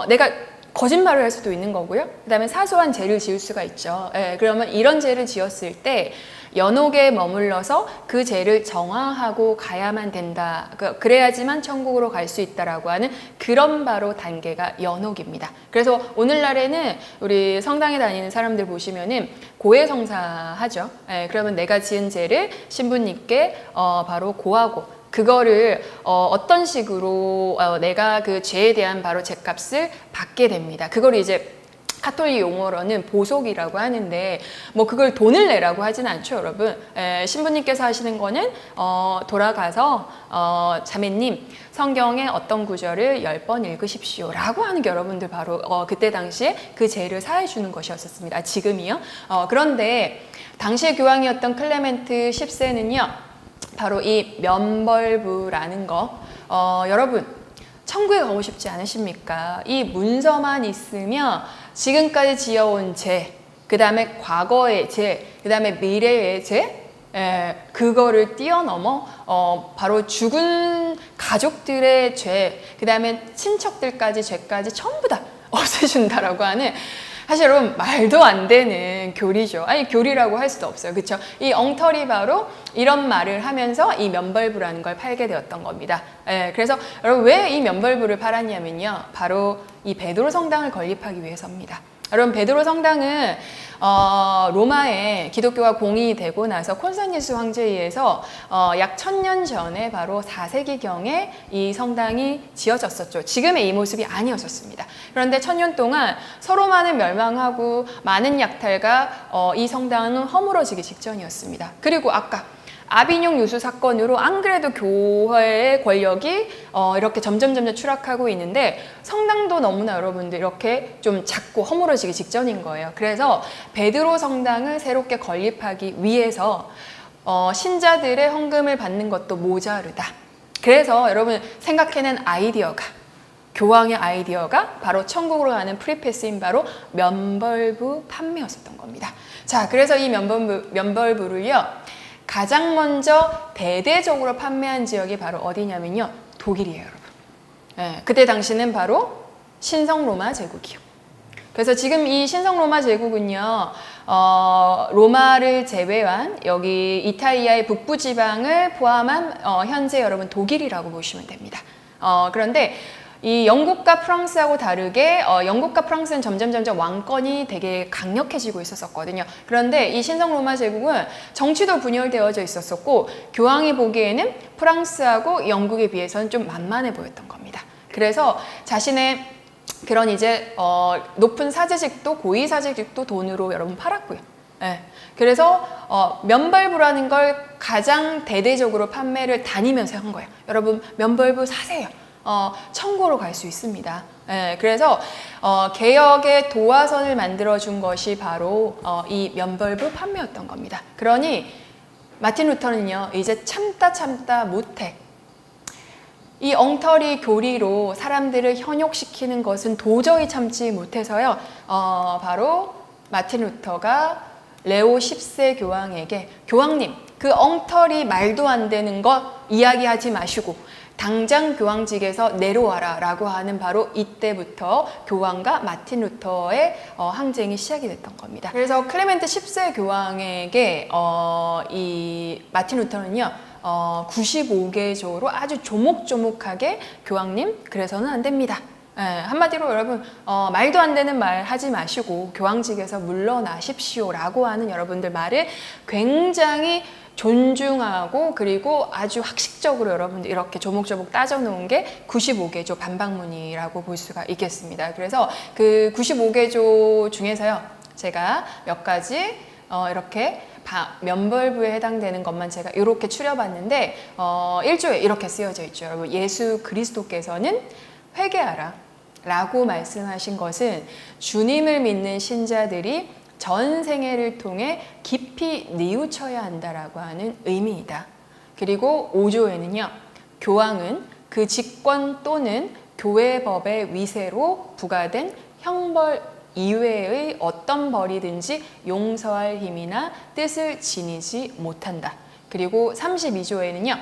A: 내가 거짓말을 할 수도 있는 거고요. 그 다음에 사소한 죄를 지을 수가 있죠. 예, 그러면 이런 죄를 지었을 때 연옥에 머물러서 그 죄를 정화하고 가야만 된다. 그래야지만 천국으로 갈 수 있다라고 하는 그런 바로 단계가 연옥입니다. 그래서 오늘날에는 우리 성당에 다니는 사람들 보시면은 고해성사하죠. 예, 그러면 내가 지은 죄를 신부님께 바로 고하고, 그거를 어떤 식으로 내가 그 죄에 대한 바로 죄값을 받게 됩니다. 그걸 이제 카톨릭 용어로는 보속이라고 하는데, 뭐 그걸 돈을 내라고 하진 않죠, 여러분. 신부님께서 하시는 거는 돌아가서 자매님 성경의 어떤 구절을 10번 읽으십시오 라고 하는 게 여러분들 바로 그때 당시에 그 죄를 사해 주는 것이었었습니다. 지금이요. 그런데 당시의 교황이었던 클레멘트 10세는요 바로 이 면벌부라는 거, 여러분 천국에 가고 싶지 않으십니까? 이 문서만 있으면 지금까지 지어온 죄, 그 다음에 과거의 죄, 그 다음에 미래의 죄, 그거를 뛰어넘어 바로 죽은 가족들의 죄, 그 다음에 친척들까지 죄까지 전부 다 없애준다라고 하는, 사실 여러분 말도 안 되는 교리죠. 아니 교리라고 할 수도 없어요. 그렇죠? 이 엉터리 바로 이런 말을 하면서 이 면벌부라는 걸 팔게 되었던 겁니다. 그래서 여러분 왜 이 면벌부를 팔았냐면요, 바로 이 베드로 성당을 건립하기 위해서입니다. 여러분 베드로 성당은 로마에 기독교가 공인이 되고 나서 콘스탄티누스 황제에 의해서 약 1000년 전에 바로 4세기경에 이 성당이 지어졌었죠. 지금의 이 모습이 아니었었습니다. 그런데 1000년 동안 서로만은 멸망하고 많은 약탈과 이 성당은 허물어지기 직전이었습니다. 그리고 아까 아비뇽 유수 사건으로 안 그래도 교회의 권력이 이렇게 점점 추락하고 있는데, 성당도 너무나 여러분들 이렇게 좀 작고 허물어지기 직전인 거예요. 그래서 베드로 성당을 새롭게 건립하기 위해서 신자들의 헌금을 받는 것도 모자르다. 그래서 여러분 생각해낸 아이디어가, 교황의 아이디어가 바로 천국으로 가는 프리패스인 바로 면벌부 판매였었던 겁니다. 자, 그래서 이 면벌부를요 가장 먼저 대대적으로 판매한 지역이 바로 어디냐면요, 독일이에요, 여러분. 그때 당시는 바로 신성로마 제국이요. 그래서 지금 이 신성로마 제국은요, 로마를 제외한 여기 이탈리아의 북부 지방을 포함한 현재 여러분 독일이라고 보시면 됩니다. 그런데 이 영국과 프랑스하고 다르게 영국과 프랑스는 점점 왕권이 되게 강력해지고 있었거든요. 그런데 이 신성로마 제국은 정치도 분열되어져 있었고, 교황이 보기에는 프랑스하고 영국에 비해서는 좀 만만해 보였던 겁니다. 그래서 자신의 그런 이제 높은 사제직도, 고위 사제직도 돈으로 여러분 팔았고요. 그래서 면벌부라는 걸 가장 대대적으로 판매를 다니면서 한 거예요. 여러분 면벌부 사세요. 천국으로 갈 수 있습니다. 그래서 개혁의 도화선을 만들어준 것이 바로 이 면벌부 판매였던 겁니다. 그러니 마틴 루터는요, 이제 참다 못해. 이 엉터리 교리로 사람들을 현혹시키는 것은 도저히 참지 못해서요, 바로 마틴 루터가 레오 10세 교황에게, 교황님, 그 엉터리 말도 안 되는 거 이야기하지 마시고 당장 교황직에서 내려와라 라고 하는 바로 이때부터 교황과 마틴 루터의 항쟁이 시작이 됐던 겁니다. 그래서 클레멘트 10세 교황에게 이 마틴 루터는요, 95개조로 아주 조목조목하게 교황님 그래서는 안 됩니다. 예, 한마디로 여러분 말도 안 되는 말 하지 마시고 교황직에서 물러나십시오 라고 하는 여러분들 말을 굉장히 존중하고 그리고 아주 학식적으로 여러분들 이렇게 조목조목 따져놓은 게 95개조 반박문이라고 볼 수가 있겠습니다. 그래서 그 95개조 중에서요 제가 몇 가지 이렇게 면벌부에 해당되는 것만 제가 이렇게 추려봤는데 1조에 이렇게 쓰여져 있죠. 여러분 예수 그리스도께서는 회개하라 라고 말씀하신 것은 주님을 믿는 신자들이 전 생애를 통해 깊이 뉘우쳐야 한다라고 하는 의미이다. 그리고 5조에는요. 교황은 그 직권 또는 교회법의 위세로 부과된 형벌 이외의 어떤 벌이든지 용서할 힘이나 뜻을 지니지 못한다. 그리고 32조에는요.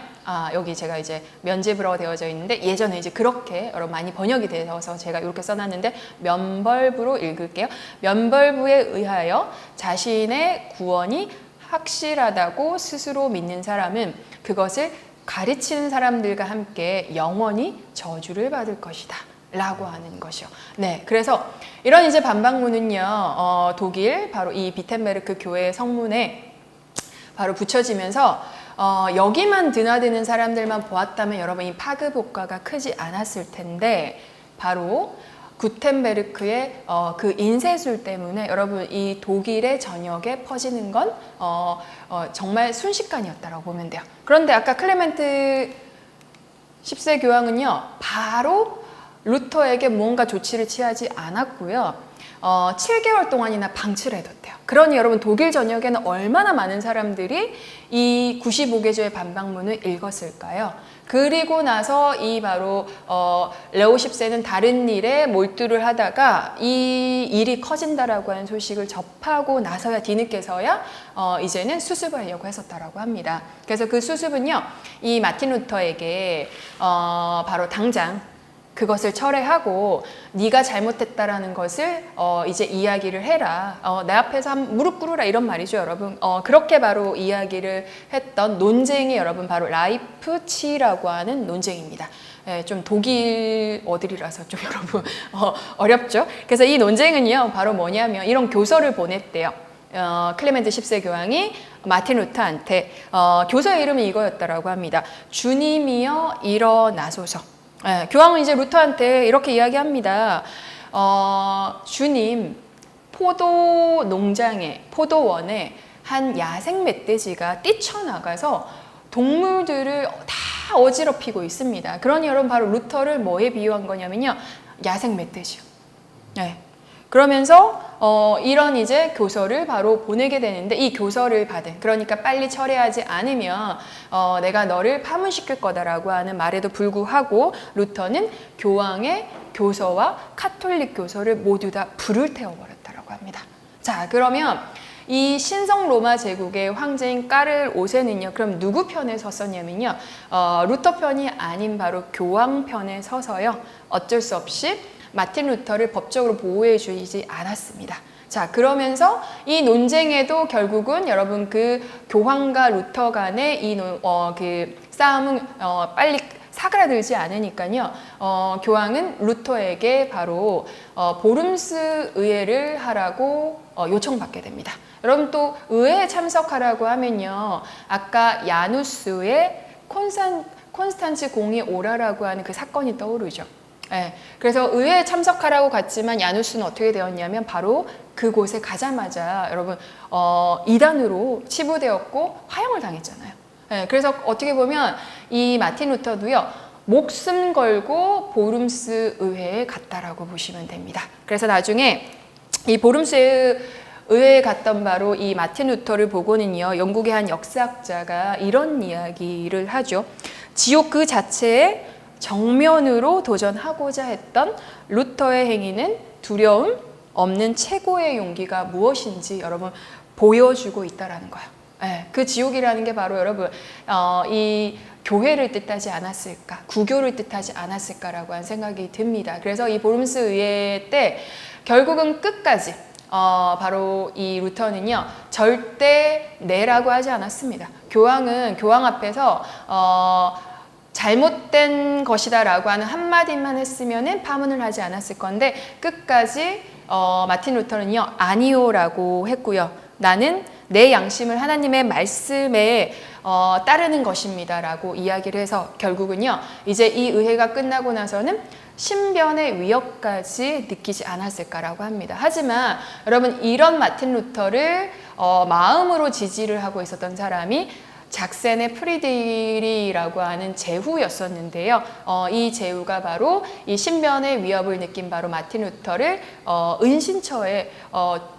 A: 여기 제가 이제 면죄부라고 되어져 있는데 예전에 이제 그렇게 여러 많이 번역이 되어서 제가 이렇게 써놨는데 면벌부로 읽을게요. 면벌부에 의하여 자신의 구원이 확실하다고 스스로 믿는 사람은 그것을 가르치는 사람들과 함께 영원히 저주를 받을 것이다. 라고 하는 것이요. 네, 그래서 이런 이제 반박문은요, 독일 바로 이 비텐베르크 교회의 성문에 바로 붙여지면서 여기만 드나드는 사람들만 보았다면 여러분 이 파급 효과가 크지 않았을 텐데 바로 구텐베르크의 그 인쇄술 때문에 여러분 이 독일의 전역에 퍼지는 건 정말 순식간이었다고 보면 돼요. 그런데 아까 클레멘트 10세 교황은요 바로 루터에게 뭔가 조치를 취하지 않았고요. 7개월 동안이나 방치를 해뒀대요. 그러니 여러분 독일 전역에는 얼마나 많은 사람들이 이 95개조의 반박문을 읽었을까요? 그리고 나서 이 바로 레오 10세는 다른 일에 몰두를 하다가 이 일이 커진다라고 하는 소식을 접하고 나서야 뒤늦게서야 이제는 수습을 하려고 했었다라고 합니다. 그래서 그 수습은요, 이 마틴 루터에게 바로 당장 그것을 철회하고 네가 잘못했다라는 것을 이제 이야기를 해라. 내 앞에서 한 무릎 꿇으라 이런 말이죠, 여러분. 그렇게 바로 이야기를 했던 논쟁이 여러분 바로 라이프치히라고 하는 논쟁입니다. 예, 좀 독일 어들이라서 좀 여러분 어렵죠. 그래서 이 논쟁은요 바로 뭐냐면 이런 교서를 보냈대요. 클레멘트 10세 교황이 마틴 루터한테 교서의 이름은 이거였다라고 합니다. 주님이여 일어나소서. 예, 교황은 이제 루터한테 이렇게 이야기합니다. 주님, 포도 농장에, 포도원에 한 야생 멧돼지가 뛰쳐나가서 동물들을 다 어지럽히고 있습니다. 그러니 여러분 바로 루터를 뭐에 비유한 거냐면요. 야생 멧돼지요. 예. 그러면서 이런 이제 교서를 바로 보내게 되는데 이 교서를 받은, 그러니까 빨리 철회하지 않으면 내가 너를 파문시킬 거다라고 하는 말에도 불구하고 루터는 교황의 교서와 카톨릭 교서를 모두 다 불을 태워버렸다라고 합니다. 자, 그러면 이 신성 로마 제국의 황제인 까를 5세는요. 그럼 누구 편에 섰었냐면요. 루터 편이 아닌 바로 교황 편에 서서요. 어쩔 수 없이 마틴 루터를 법적으로 보호해 주지 않았습니다. 자, 그러면서 이 논쟁에도 결국은 여러분 그 교황과 루터 간의 이 그 싸움은 빨리 사그라들지 않으니까요. 교황은 루터에게 바로 보름스 의회를 하라고 요청받게 됩니다. 여러분 또 의회에 참석하라고 하면요. 아까 야누스의 콘스탄츠 공이 오라라고 하는 그 사건이 떠오르죠. 네, 그래서 의회에 참석하라고 갔지만 야누스는 어떻게 되었냐면 바로 그곳에 가자마자 여러분 이단으로 치부되었고 화형을 당했잖아요. 네, 그래서 어떻게 보면 이 마틴 루터도요 목숨 걸고 보름스 의회에 갔다라고 보시면 됩니다. 그래서 나중에 이 보름스 의회에 갔던 바로 이 마틴 루터를 보고는요 영국의 한 역사학자가 이런 이야기를 하죠. 지옥 그 자체에 정면으로 도전하고자 했던 루터의 행위는 두려움 없는 최고의 용기가 무엇인지 여러분 보여주고 있다라는 거예요. 네, 그 지옥이라는 게 바로 여러분 이 교회를 뜻하지 않았을까, 구교를 뜻하지 않았을까라고 한 생각이 듭니다. 그래서 이 보름스 의회 때 결국은 끝까지 바로 이 루터는요, 절대 네라고 하지 않았습니다. 교황 앞에서 잘못된 것이다 라고 하는 한마디만 했으면은 파문을 하지 않았을 건데, 끝까지 마틴 루터는요, 아니요 라고 했고요. 나는 내 양심을 하나님의 말씀에 따르는 것입니다 라고 이야기를 해서 결국은요, 이제 이 의회가 끝나고 나서는 신변의 위협까지 느끼지 않았을까라고 합니다. 하지만 여러분, 이런 마틴 루터를 마음으로 지지를 하고 있었던 사람이 작센의 프리드리라고 하는 제후였었는데요. 이 제후가 바로 이 신변의 위협을 느낀 바로 마틴 루터를 은신처에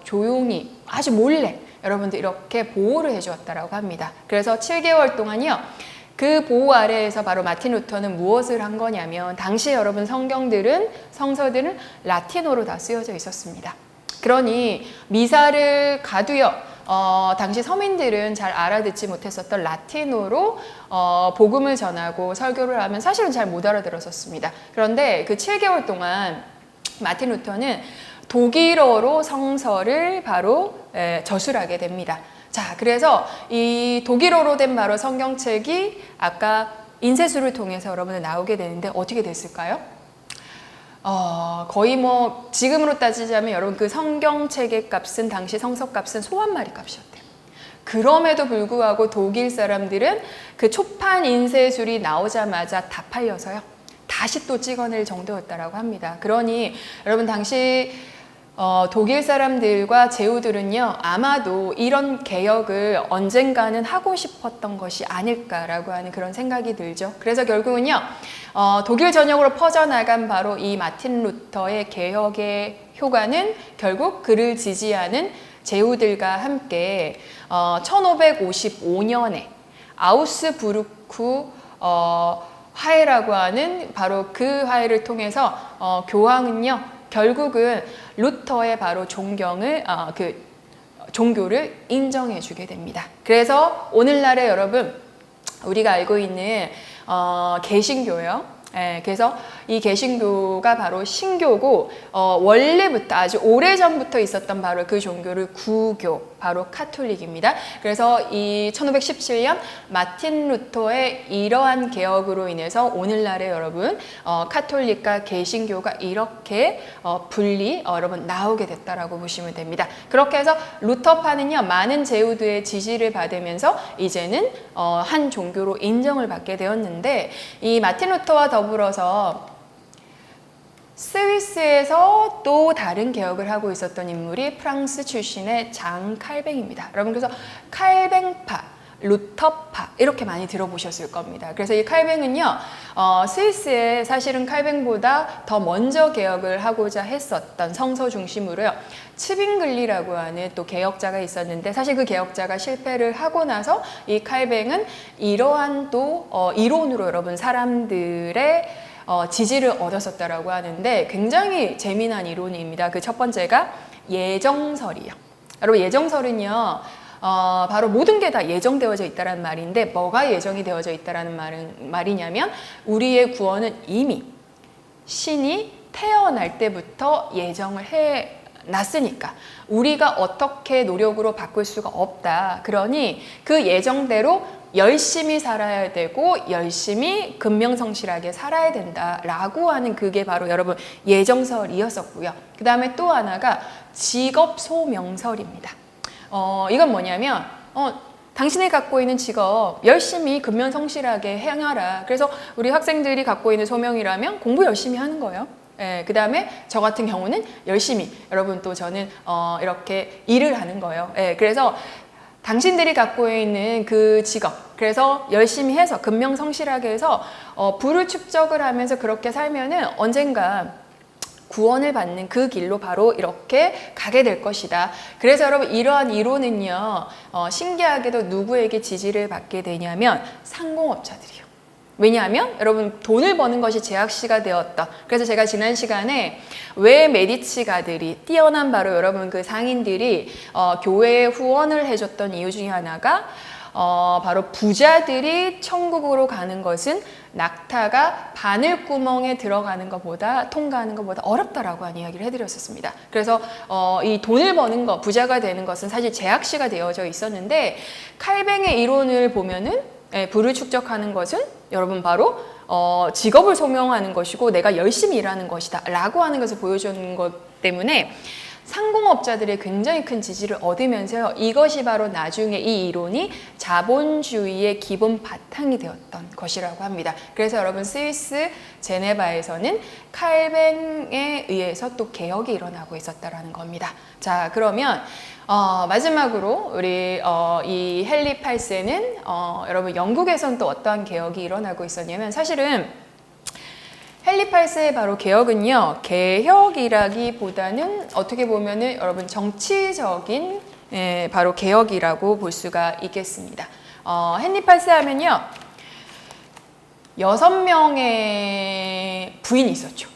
A: 조용히 아주 몰래 여러분들 이렇게 보호를 해주었다라고 합니다. 그래서 7개월 동안요, 그 보호 아래에서 바로 마틴 루터는 무엇을 한 거냐면, 당시 여러분 성서들은 라틴어로 다 쓰여져 있었습니다. 그러니 미사를 가두어 당시 서민들은 잘 알아듣지 못했었던 라틴어로 복음을 전하고 설교를 하면 사실은 잘 못 알아들었었습니다. 그런데 그 7개월 동안 마틴 루터는 독일어로 성서를 바로 저술하게 됩니다. 자, 그래서 이 독일어로 된 바로 성경책이 아까 인쇄술을 통해서 여러분들 나오게 되는데 어떻게 됐을까요? 거의 뭐 지금으로 따지자면 여러분 그 성경책의 값은, 당시 성서값은 소 한 마리 값이었대요. 그럼에도 불구하고 독일 사람들은 그 초판 인쇄술이 나오자마자 다 팔려서요, 다시 또 찍어낼 정도였다라고 합니다. 그러니 여러분 당시 독일 사람들과 제후들은요, 아마도 이런 개혁을 언젠가는 하고 싶었던 것이 아닐까라고 하는 그런 생각이 들죠. 그래서 결국은요, 독일 전역으로 퍼져나간 바로 이 마틴 루터의 개혁의 효과는 결국 그를 지지하는 제후들과 함께 1555년에 아우스부르크 화해라고 하는 바로 그 화해를 통해서 교황은요, 결국은 루터의 바로 종교를 인정해 주게 됩니다. 그래서 오늘날에 여러분 우리가 알고 있는 개신교요. 그래서 이 개신교가 바로 신교고, 원래부터 아주 오래전부터 있었던 바로 그 종교를 구교, 바로 카톨릭입니다. 그래서 이 1517년 마틴 루터의 이러한 개혁으로 인해서 오늘날에 여러분 카톨릭과 개신교가 이렇게 여러분 나오게 됐다라고 보시면 됩니다. 그렇게 해서 루터파는요, 많은 제후들의 지지를 받으면서 이제는 한 종교로 인정을 받게 되었는데, 이 마틴 루터와 더불어서 스위스에서 또 다른 개혁을 하고 있었던 인물이 프랑스 출신의 장 칼뱅입니다. 여러분, 그래서 칼뱅파, 루터파 이렇게 많이 들어보셨을 겁니다. 그래서 이 칼뱅은요, 스위스에 사실은 칼뱅보다 더 먼저 개혁을 하고자 했었던, 성서 중심으로요, 츠빙글리라고 하는 또 개혁자가 있었는데, 사실 그 개혁자가 실패를 하고 나서 이 칼뱅은 이러한 또 이론으로 여러분 사람들의 지지를 얻었었다라고 하는데, 굉장히 재미난 이론입니다. 그 첫 번째가 예정설이요. 여러분, 예정설은요, 바로 모든 게 다 예정되어져 있다는 말인데, 뭐가 예정이 되어져 있다는 말이냐면, 우리의 구원은 이미 신이 태어날 때부터 예정을 해 놨으니까 우리가 어떻게 노력으로 바꿀 수가 없다. 그러니 그 예정대로 열심히 살아야 되고 열심히 근명성실하게 살아야 된다라고 하는, 그게 바로 여러분 예정설이었었고요. 그 다음에 또 하나가 직업소명설입니다. 이건 뭐냐면 당신이 갖고 있는 직업 열심히 근면성실하게 행하라. 그래서 우리 학생들이 갖고 있는 소명이라면 공부 열심히 하는 거예요. 그 다음에 저 같은 경우는 열심히, 여러분 또 저는 이렇게 일을 하는 거예요. 그래서 당신들이 갖고 있는 그 직업, 그래서 열심히 해서 근명성실하게 해서 부를 축적을 하면서 그렇게 살면은 언젠가 구원을 받는 그 길로 바로 이렇게 가게 될 것이다. 그래서 여러분 이러한 이론은요, 신기하게도 누구에게 지지를 받게 되냐면 상공업자들이요. 왜냐하면 여러분 돈을 버는 것이 제약시가 되었다. 그래서 제가 지난 시간에 왜 메디치가들이 뛰어난 바로 여러분 그 상인들이 교회에 후원을 해줬던 이유 중에 하나가 바로 부자들이 천국으로 가는 것은 낙타가 바늘구멍에 들어가는 것보다 통과하는 것보다 어렵다라고 한 이야기를 해드렸었습니다. 그래서 이 돈을 버는 것, 부자가 되는 것은 사실 제약시가 되어져 있었는데 칼뱅의 이론을 보면은 부를 축적하는 것은 여러분 바로 직업을 소명하는 것이고 내가 열심히 일하는 것이다 라고 하는 것을 보여주는 것 때문에 상공업자들의 굉장히 큰 지지를 얻으면서요. 이것이 바로 나중에 이 이론이 자본주의의 기본 바탕이 되었던 것이라고 합니다. 그래서 여러분 스위스 제네바에서는 칼뱅에 의해서 또 개혁이 일어나고 있었다라는 겁니다. 자, 그러면 마지막으로 우리 이 헨리 8세는 여러분 영국에서는 또 어떠한 개혁이 일어나고 있었냐면 사실은 헨리 8세의 바로 개혁은요, 개혁이라기보다는 어떻게 보면은 여러분 정치적인 바로 개혁이라고 볼 수가 있겠습니다. 헨리 8세 하면요, 6명의 부인이 있었죠.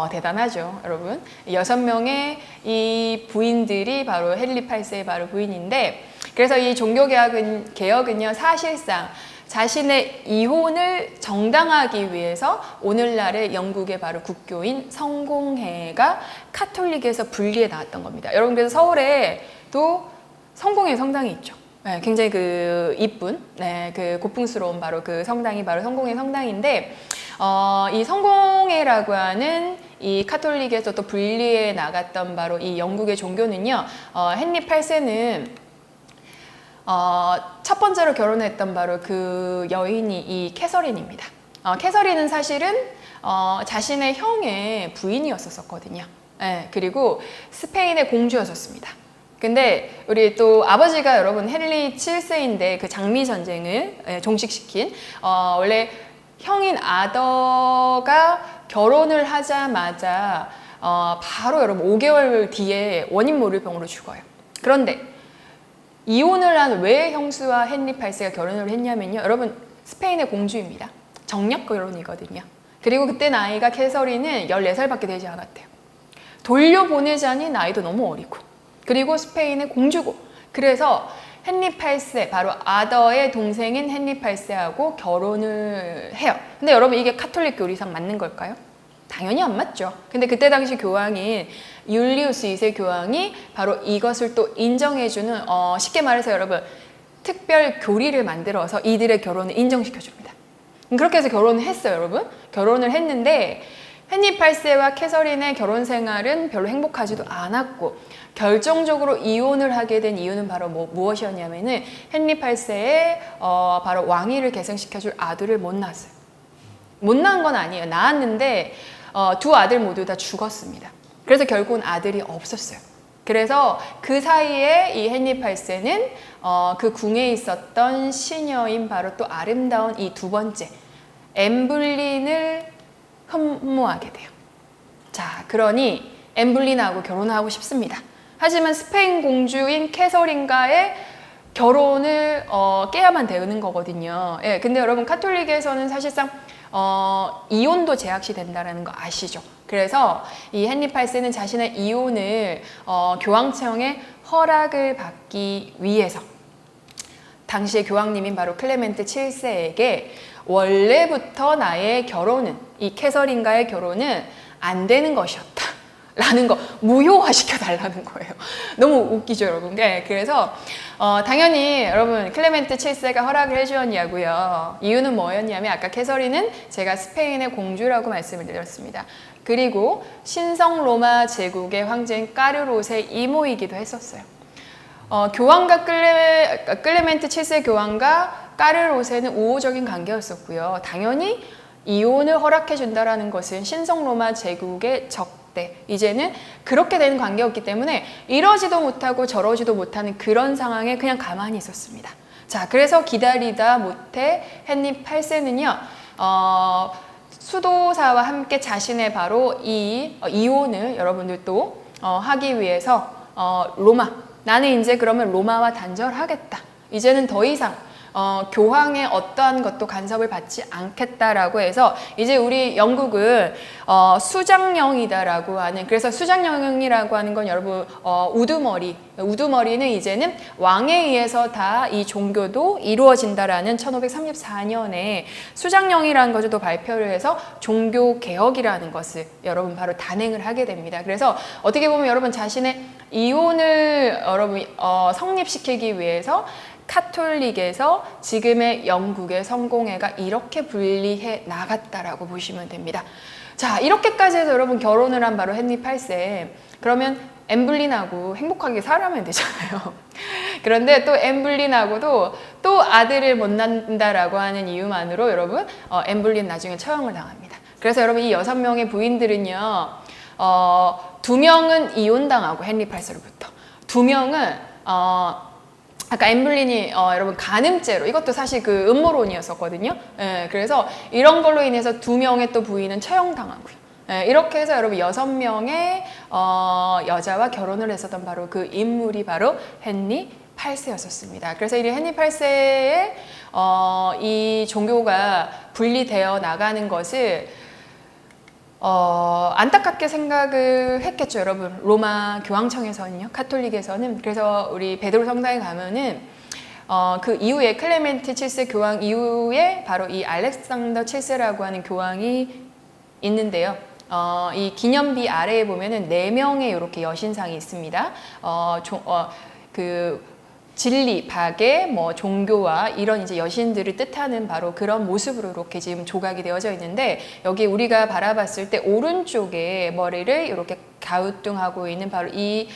A: 대단하죠, 여러분. 6명의 이 부인들이 바로 헨리 8세의 바로 부인인데, 그래서 이 종교개혁은요, 사실상 자신의 이혼을 정당화하기 위해서 오늘날의 영국의 바로 국교인 성공회가 카톨릭에서 분리해 나왔던 겁니다. 여러분, 그래서 서울에 또 성공회 성당이 있죠. 네, 굉장히 그 이쁜, 그 고풍스러운 바로 그 성당이 바로 성공회 성당인데, 이 성공회라고 하는 이 카톨릭에서 또 분리해 나갔던 바로 이 영국의 종교는요, 헨리 8세는 첫 번째로 결혼했던 바로 그 여인이 이 캐서린입니다. 캐서린은 사실은 자신의 형의 부인이었었거든요. 그리고 스페인의 공주였었습니다. 근데 우리 또 아버지가 여러분 헨리 7세인데 그 장미 전쟁을 종식시킨 원래 형인 아더가 결혼을 하자마자 바로 여러분 5개월 뒤에 원인 모를 병으로 죽어요. 그런데 이혼을 한 왜 형수와 헨리 8세가 결혼을 했냐면요. 여러분 스페인의 공주입니다. 정략 결혼이거든요. 그리고 그때 나이가 캐서린은 14살밖에 되지 않았대요. 돌려보내자니 나이도 너무 어리고 그리고 스페인의 공주고 그래서 헨리 8세 바로 아더의 동생인 헨리 8세하고 결혼을 해요. 근데 여러분 이게 카톨릭 교리상 맞는 걸까요? 당연히 안 맞죠. 근데 그때 당시 교황인 율리우스 2세 교황이 바로 이것을 또 인정해주는 쉽게 말해서 여러분 특별 교리를 만들어서 이들의 결혼을 인정시켜줍니다. 그렇게 해서 결혼을 했어요, 여러분. 결혼을 했는데 헨리 8세와 캐서린의 결혼 생활은 별로 행복하지도 않았고 결정적으로 이혼을 하게 된 이유는 바로 무엇이었냐면은 헨리 8세의 바로 왕위를 계승시켜줄 아들을 못 낳았어요. 못 낳은 건 아니에요. 낳았는데 두 아들 모두 다 죽었습니다. 그래서 결국은 아들이 없었어요. 그래서 그 사이에 이 헨리 8세는 그 궁에 있었던 시녀인 바로 또 아름다운 이 두 번째 엠블린을 흠모하게 돼요. 자, 그러니 엠블린하고 결혼하고 싶습니다. 하지만 스페인 공주인 캐서린과의 결혼을 깨야만 되는 거거든요. 예, 근데 여러분 카톨릭에서는 사실상 이혼도 제약시 된다는 거 아시죠? 그래서 이 헨리 8세는 자신의 이혼을 교황청의 허락을 받기 위해서 당시의 교황님인 바로 클레멘트 7세에게 원래부터 나의 결혼은 이 캐서린과의 결혼은 안 되는 것이었다 라는 거 무효화시켜 달라는 거예요. 너무 웃기죠, 여러분. 그래서 당연히 여러분 클레멘트 7세가 허락을 해주었냐고요. 이유는 뭐였냐면 아까 캐서린은 제가 스페인의 공주라고 말씀을 드렸습니다. 그리고 신성 로마 제국의 황제인 까르롯의 이모이기도 했었어요. 교황과 클레멘트 7세 교황과 까르롯에는 우호적인 관계였었고요. 당연히 이혼을 허락해 준다라는 것은 신성 로마 제국의 이제는 그렇게 되는 관계였기 때문에 이러지도 못하고 저러지도 못하는 그런 상황에 그냥 가만히 있었습니다. 자, 그래서 기다리다 못해 헨리 8세는요 수도사와 함께 자신의 바로 이 이혼을 여러분들도 하기 위해서 로마, 나는 이제 그러면 로마와 단절하겠다. 이제는 더 이상 교황의 어떠한 것도 간섭을 받지 않겠다라고 해서 이제 우리 영국은 수장령이다라고 하는, 그래서 수장령이라고 하는 건 여러분 우두머리는 이제는 왕에 의해서 다 이 종교도 이루어진다라는 1534년에 수장령이라는 것도 발표를 해서 종교 개혁이라는 것을 여러분 바로 단행을 하게 됩니다. 그래서 어떻게 보면 여러분 자신의 이혼을 여러분 성립시키기 위해서 카톨릭에서 지금의 영국의 성공회가 이렇게 분리해 나갔다라고 보시면 됩니다. 자, 이렇게까지 해서 여러분 결혼을 한 바로 헨리 8세. 그러면 엠블린하고 행복하게 살아면 되잖아요. 그런데 또 엠블린하고도 또 아들을 못 낳는다라고 하는 이유만으로 여러분 엠블린 나중에 처형을 당합니다. 그래서 여러분 이 6명의 부인들은요, 2명은 이혼당하고 헨리 8세로부터 2명은 아까 엠블린이 여러분 간음죄로, 이것도 사실 그 음모론이었었거든요. 예, 그래서 이런 걸로 인해서 2명의 또 부인은 처형당하고요. 예, 이렇게 해서 여러분 6명의 여자와 결혼을 했었던 바로 그 인물이 바로 헨리 8세였었습니다. 그래서 이 헨리 8세의 이 종교가 분리되어 나가는 것을 안타깝게 생각을 했겠죠, 여러분. 로마 교황청에서는요, 카톨릭에서는. 그래서 우리 베드로 성당에 가면은 그 이후에 클레멘트 7세 교황 이후에 바로 이 알렉산더 7세라고 하는 교황이 있는데요. 이 기념비 아래에 보면은 4명의 이렇게 여신상이 있습니다. 그 진리, 박애, 뭐 종교와 이런 이제 여신들을 뜻하는 바로 그런 모습으로 이렇게 지금 조각이 되어져 있는데, 여기 우리가 바라봤을 때 오른쪽에 머리를 이렇게 갸우뚱하고 있는 바로 이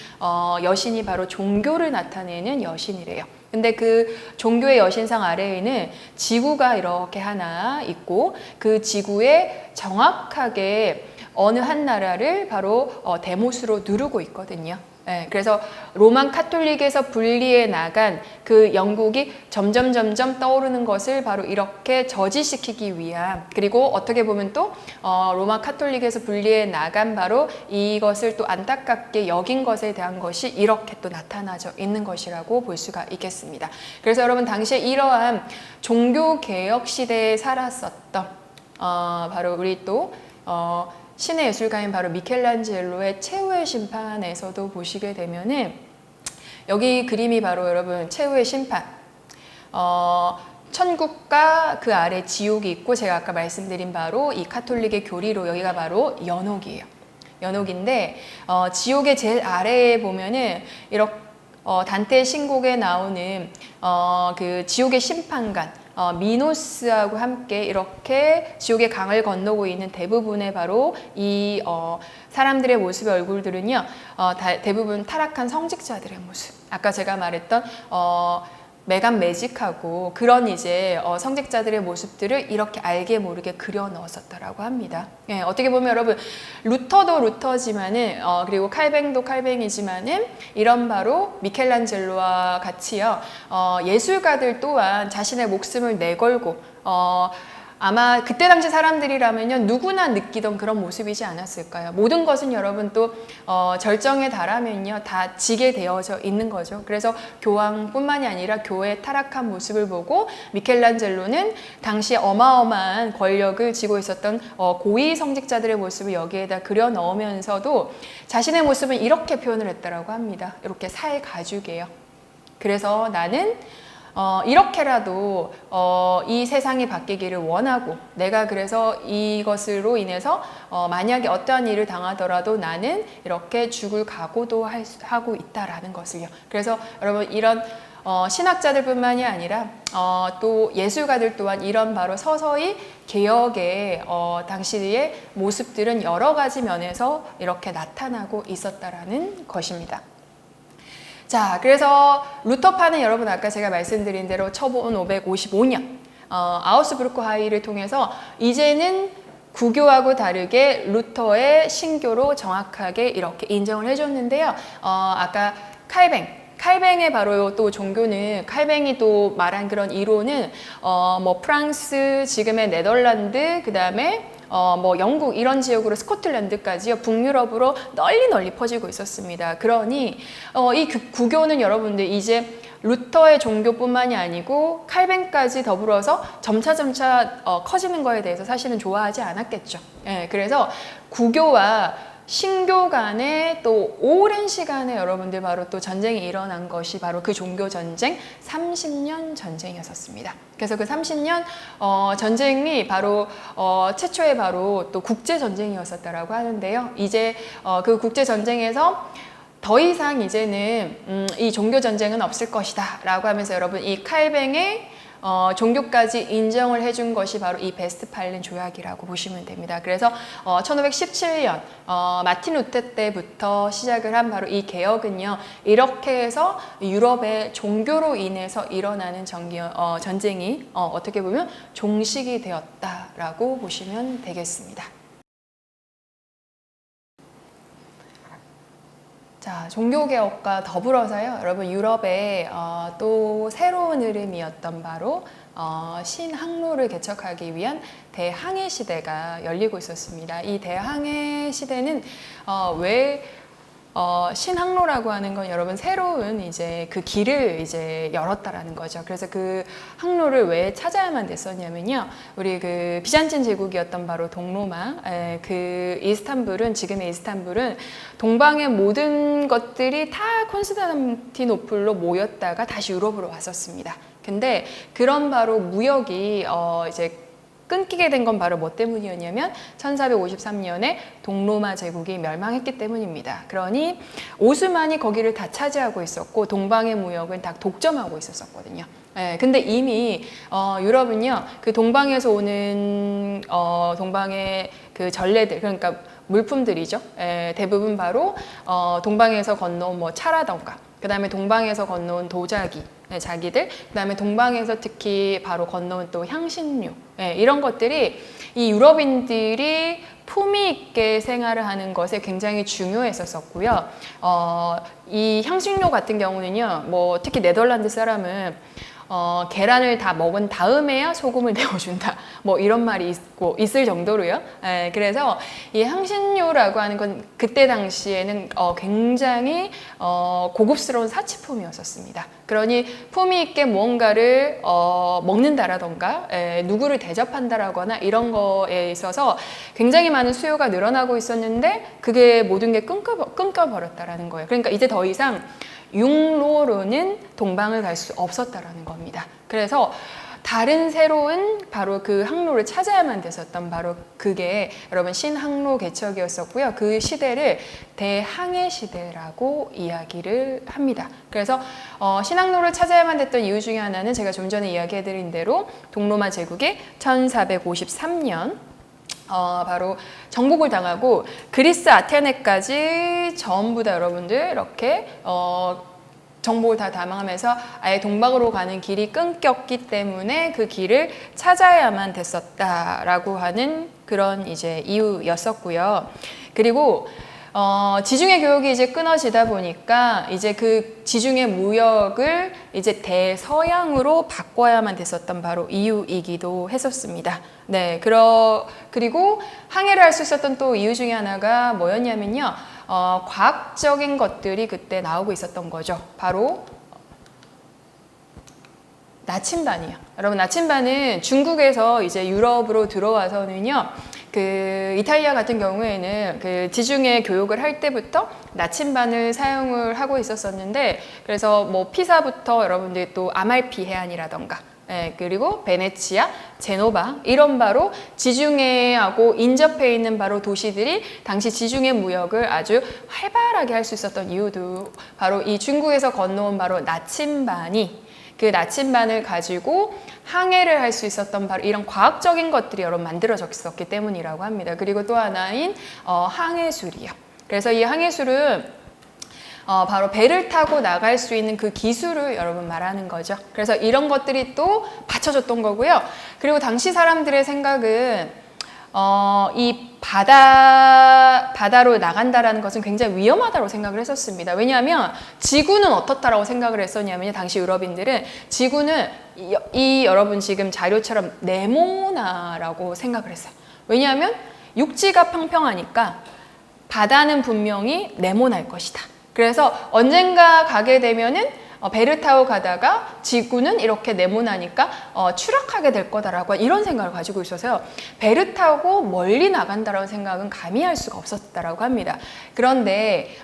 A: 여신이 바로 종교를 나타내는 여신이래요. 근데 그 종교의 여신상 아래에는 지구가 이렇게 하나 있고, 그 지구에 정확하게 어느 한 나라를 바로 대못으로 누르고 있거든요. 네, 그래서 로만 카톨릭에서 분리해 나간 그 영국이 점점 떠오르는 것을 바로 이렇게 저지시키기 위한, 그리고 어떻게 보면 또 로마 카톨릭에서 분리해 나간 바로 이것을 또 안타깝게 여긴 것에 대한 것이 이렇게 또 나타나져 있는 것이라고 볼 수가 있겠습니다. 그래서 여러분 당시에 이러한 종교개혁 시대에 살았었던 바로 우리 또 신의 예술가인 바로 미켈란젤로의 최후의 심판에서도 보시게 되면은, 여기 그림이 바로 여러분 최후의 심판, 천국과 그 아래 지옥이 있고, 제가 아까 말씀드린 바로 이 카톨릭의 교리로 여기가 바로 연옥이에요. 연옥인데 지옥의 제일 아래에 보면은 이렇게 단테의 신곡에 나오는 그 지옥의 심판관 미노스하고 함께 이렇게 지옥의 강을 건너고 있는 대부분의 바로 이 사람들의 모습의 얼굴들은요, 대부분 타락한 성직자들의 모습. 아까 제가 말했던 메간 매직하고 그런 이제 성직자들의 모습들을 이렇게 알게 모르게 그려 넣었었다라고 합니다. 예, 어떻게 보면 여러분 루터도 루터지만은 그리고 칼뱅도 칼뱅이지만은 이런 바로 미켈란젤로와 같이요, 예술가들 또한 자신의 목숨을 내걸고 아마 그때 당시 사람들이라면요 누구나 느끼던 그런 모습이지 않았을까요? 모든 것은 여러분 또 절정에 달하면요 다 지게 되어져 있는 거죠. 그래서 교황뿐만이 아니라 교회의 타락한 모습을 보고 미켈란젤로는 당시 어마어마한 권력을 쥐고 있었던 고위 성직자들의 모습을 여기에다 그려 넣으면서도 자신의 모습은 이렇게 표현을 했다라고 합니다. 이렇게 살 가죽이에요. 그래서 나는 이렇게라도 이 세상이 바뀌기를 원하고, 내가 그래서 이것으로 인해서 만약에 어떠한 일을 당하더라도 나는 이렇게 죽을 각오도 하고 있다라는 것을요. 그래서 여러분 이런 신학자들 뿐만이 아니라 또 예술가들 또한 이런 바로 서서히 개혁의 당시의 모습들은 여러 가지 면에서 이렇게 나타나고 있었다라는 것입니다. 자, 그래서 루터파는 여러분 아까 제가 말씀드린 대로 1555년 아우스부르크 하이를 통해서 이제는 구교하고 다르게 루터의 신교로 정확하게 이렇게 인정을 해줬는데요. 아까 칼뱅의 바로 또 종교는, 칼뱅이 또 말한 그런 이론은 뭐 프랑스, 지금의 네덜란드, 그 다음에 뭐 영국 이런 지역으로 스코틀랜드까지요, 북유럽으로 널리 퍼지고 있었습니다. 그러니 이 구교는 여러분들 이제 루터의 종교뿐만이 아니고 칼뱅까지 더불어서 점차 커지는 거에 대해서 사실은 좋아하지 않았겠죠. 예, 그래서 구교와 신교 간에 또 오랜 시간에 여러분들 바로 또 전쟁이 일어난 것이 바로 그 종교 전쟁 30년 전쟁이었습니다. 그래서 그 30년 전쟁이 바로 최초의 바로 또 국제 전쟁이었었다라고 하는데요. 이제 그 국제 전쟁에서 더 이상 이제는 이 종교 전쟁은 없을 것이다 라고 하면서 여러분 이 칼뱅의 종교까지 인정을 해준 것이 바로 이 베스트팔렌 조약이라고 보시면 됩니다. 그래서 1517년 마틴 루터 때부터 시작을 한 바로 이 개혁은요, 이렇게 해서 유럽의 종교로 인해서 일어나는 전쟁이 어떻게 보면 종식이 되었다라고 보시면 되겠습니다. 자, 종교개혁과 더불어서요, 여러분 유럽의 또 새로운 흐름이었던 바로 신학로를 개척하기 위한 대항해 시대가 열리고 있었습니다. 이 대항해 시대는 왜 신학로라고 하는 건 여러분 새로운 이제 그 길을 이제 열었다라는 거죠. 그래서 그 항로를 왜 찾아야만 됐었냐면요. 우리 그 비잔틴 제국이었던 바로 동로마, 그 이스탄불은, 지금의 이스탄불은 동방의 모든 것들이 다 콘스탄티노플로 모였다가 다시 유럽으로 왔었습니다. 근데 그런 바로 무역이 이제 끊기게 된 건 바로 뭐 때문이었냐면 1453년에 동로마 제국이 멸망했기 때문입니다. 그러니 오스만이 거기를 다 차지하고 있었고 동방의 무역은 다 독점하고 있었거든요. 근데 이미 유럽은요, 그 동방에서 오는 동방의 그 전례들, 그러니까 물품들이죠. 대부분 바로 동방에서 건너온 뭐 차라던가, 그 다음에 동방에서 건너온 도자기, 자기들, 그 다음에 동방에서 특히 바로 건너온 또 향신료, 이런 것들이 이 유럽인들이 품위 있게 생활을 하는 것에 굉장히 중요했었고요. 이 향신료 같은 경우는요, 뭐 특히 네덜란드 사람은 계란을 다 먹은 다음에야 소금을 내어준다. 뭐 이런 말이 있을 정도로요. 그래서 이 향신료라고 하는 건 그때 당시에는 굉장히 고급스러운 사치품이었습니다. 그러니 품위 있게 무언가를 먹는다라던가 누구를 대접한다라거나 이런 거에 있어서 굉장히 많은 수요가 늘어나고 있었는데 그게 모든 게 끊겨버렸다라는 거예요. 그러니까 이제 더 이상 육로로는 동방을 갈 수 없었다라는 겁니다. 그래서 다른 새로운 바로 그 항로를 찾아야만 됐었던 바로 그게 여러분 신항로 개척이었었고요. 그 시대를 대항해 시대라고 이야기를 합니다. 그래서 신항로를 찾아야만 됐던 이유 중에 하나는 제가 좀 전에 이야기해드린 대로 동로마 제국이 1453년 바로 정복을 당하고 그리스 아테네까지 전부 다 여러분들 이렇게 정복을 다 담아하면서 아예 동방으로 가는 길이 끊겼기 때문에 그 길을 찾아야만 됐었다라고 하는 그런 이제 이유였었고요. 그리고 지중해 교역이 이제 끊어지다 보니까 이제 그 지중해 무역을 이제 대서양으로 바꿔야만 됐었던 바로 이유이기도 했었습니다. 네, 그리고 항해를 할 수 있었던 또 이유 중에 하나가 뭐였냐면요. 과학적인 것들이 그때 나오고 있었던 거죠. 바로 나침반이요. 여러분, 나침반은 중국에서 이제 유럽으로 들어와서는요, 그 이탈리아 같은 경우에는 그 지중해 교역을 할 때부터 나침반을 사용을 하고 있었었는데, 그래서 뭐 피사부터 여러분들 또 아말피 해안이라던가, 그리고 베네치아, 제노바 이런 바로 지중해하고 인접해 있는 바로 도시들이 당시 지중해 무역을 아주 활발하게 할 수 있었던 이유도 바로 이 중국에서 건너온 바로 나침반이 그 나침반을 가지고 항해를 할 수 있었던 바로 이런 과학적인 것들이 여러분 만들어졌었기 때문이라고 합니다. 그리고 또 하나인 항해술이요. 그래서 이 항해술은 바로 배를 타고 나갈 수 있는 그 기술을 여러분 말하는 거죠. 그래서 이런 것들이 또 받쳐줬던 거고요. 그리고 당시 사람들의 생각은 이 바다로 나간다라는 것은 굉장히 위험하다고 생각을 했었습니다. 왜냐하면 지구는 어떻다라고 생각을 했었냐면 당시 유럽인들은 지구는 이 여러분 지금 자료처럼 네모나라고 생각을 했어요. 왜냐하면 육지가 평평하니까 바다는 분명히 네모날 것이다. 그래서 언젠가 가게 되면은 배를 타고 가다가 지구는 이렇게 네모나니까 추락하게 될 거다라고 이런 생각을 가지고 있어서요. 배를 타고 멀리 나간다라는 생각은 감히 할 수가 없었다라고 합니다. 그런데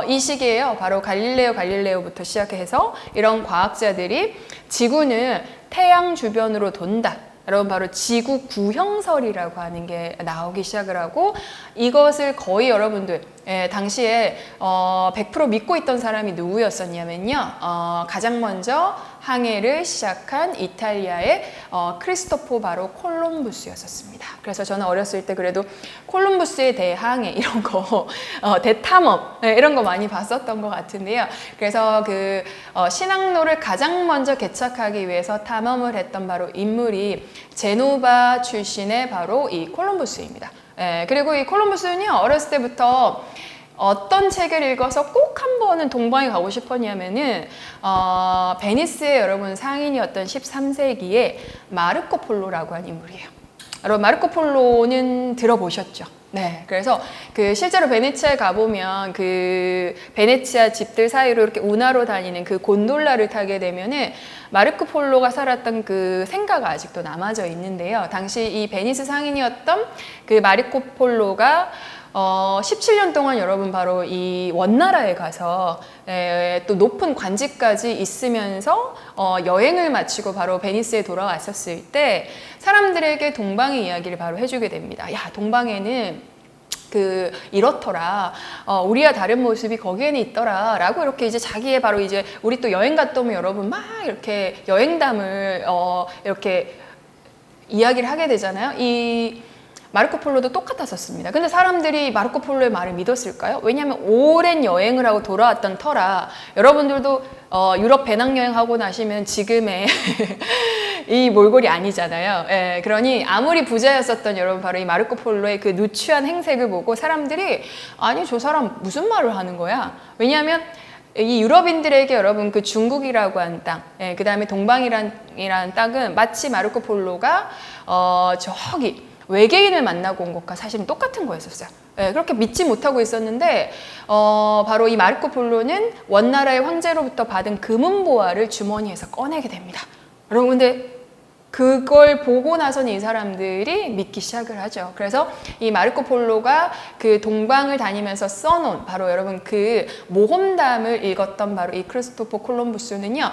A: 이 시기에요. 바로 갈릴레오부터 시작해서 이런 과학자들이 지구는 태양 주변으로 돈다. 여러분 바로 지구 구형설이라고 하는 게 나오기 시작을 하고 이것을 거의 여러분들 당시에 100% 믿고 있던 사람이 누구였었냐면요. 가장 먼저 항해를 시작한 이탈리아의 크리스토포 바로 콜럼부스였었습니다. 그래서 저는 어렸을 때 그래도 콜럼부스의 대항해 이런 거 대탐험 이런 거 많이 봤었던 것 같은데요. 그래서 그 신항로를 가장 먼저 개척하기 위해서 탐험을 했던 바로 인물이 제노바 출신의 바로 이 콜럼부스입니다. 그리고 이 콜럼부스는요, 어렸을 때부터 어떤 책을 읽어서 꼭 한 번은 동방에 가고 싶었냐면은 베니스의 여러분 상인이었던 13세기에 마르코 폴로라고 한 인물이에요. 여러분 마르코 폴로는 들어보셨죠? 네, 그래서 그 실제로 베네치아에 가보면 그 베네치아 집들 사이로 이렇게 운하로 다니는 그 곤돌라를 타게 되면은 마르코 폴로가 살았던 그 생가가 아직도 남아져 있는데요. 당시 이 베니스 상인이었던 그 마르코 폴로가 17년 동안 여러분 바로 이 원나라에 가서 또 높은 관직까지 있으면서 여행을 마치고 바로 베니스에 돌아왔었을 때 사람들에게 동방의 이야기를 바로 해주게 됩니다. 야, 동방에는 이렇더라. 우리와 다른 모습이 거기에는 있더라. 라고 이렇게 이제 자기의 바로 이제 우리 또 여행 갔다 오면 여러분 막 이렇게 여행담을 이렇게 이야기를 하게 되잖아요. 이 마르코 폴로도 똑같았었습니다. 근데 사람들이 마르코 폴로의 말을 믿었을까요? 왜냐하면 오랜 여행을 하고 돌아왔던 터라 여러분들도 유럽 배낭여행하고 나시면 지금의 이 몰골이 아니잖아요. 예, 그러니 아무리 부자였었던 여러분 바로 이 마르코 폴로의 그 누추한 행색을 보고 사람들이 아니 저 사람 무슨 말을 하는 거야? 왜냐하면 이 유럽인들에게 여러분 그 중국이라고 한 땅, 그 다음에 동방이라는 땅은 마치 마르코 폴로가 저기 외계인을 만나고 온 것과 사실은 똑같은 거였었어요. 그렇게 믿지 못하고 있었는데 바로 이 마르코 폴로는 원나라의 황제로부터 받은 금은보화를 주머니에서 꺼내게 됩니다. 여러분 근데 그걸 보고 나서는 이 사람들이 믿기 시작을 하죠. 그래서 이 마르코 폴로가 그 동방을 다니면서 써놓은 바로 여러분 그 모험담을 읽었던 바로 이 크리스토퍼 콜럼부스는요.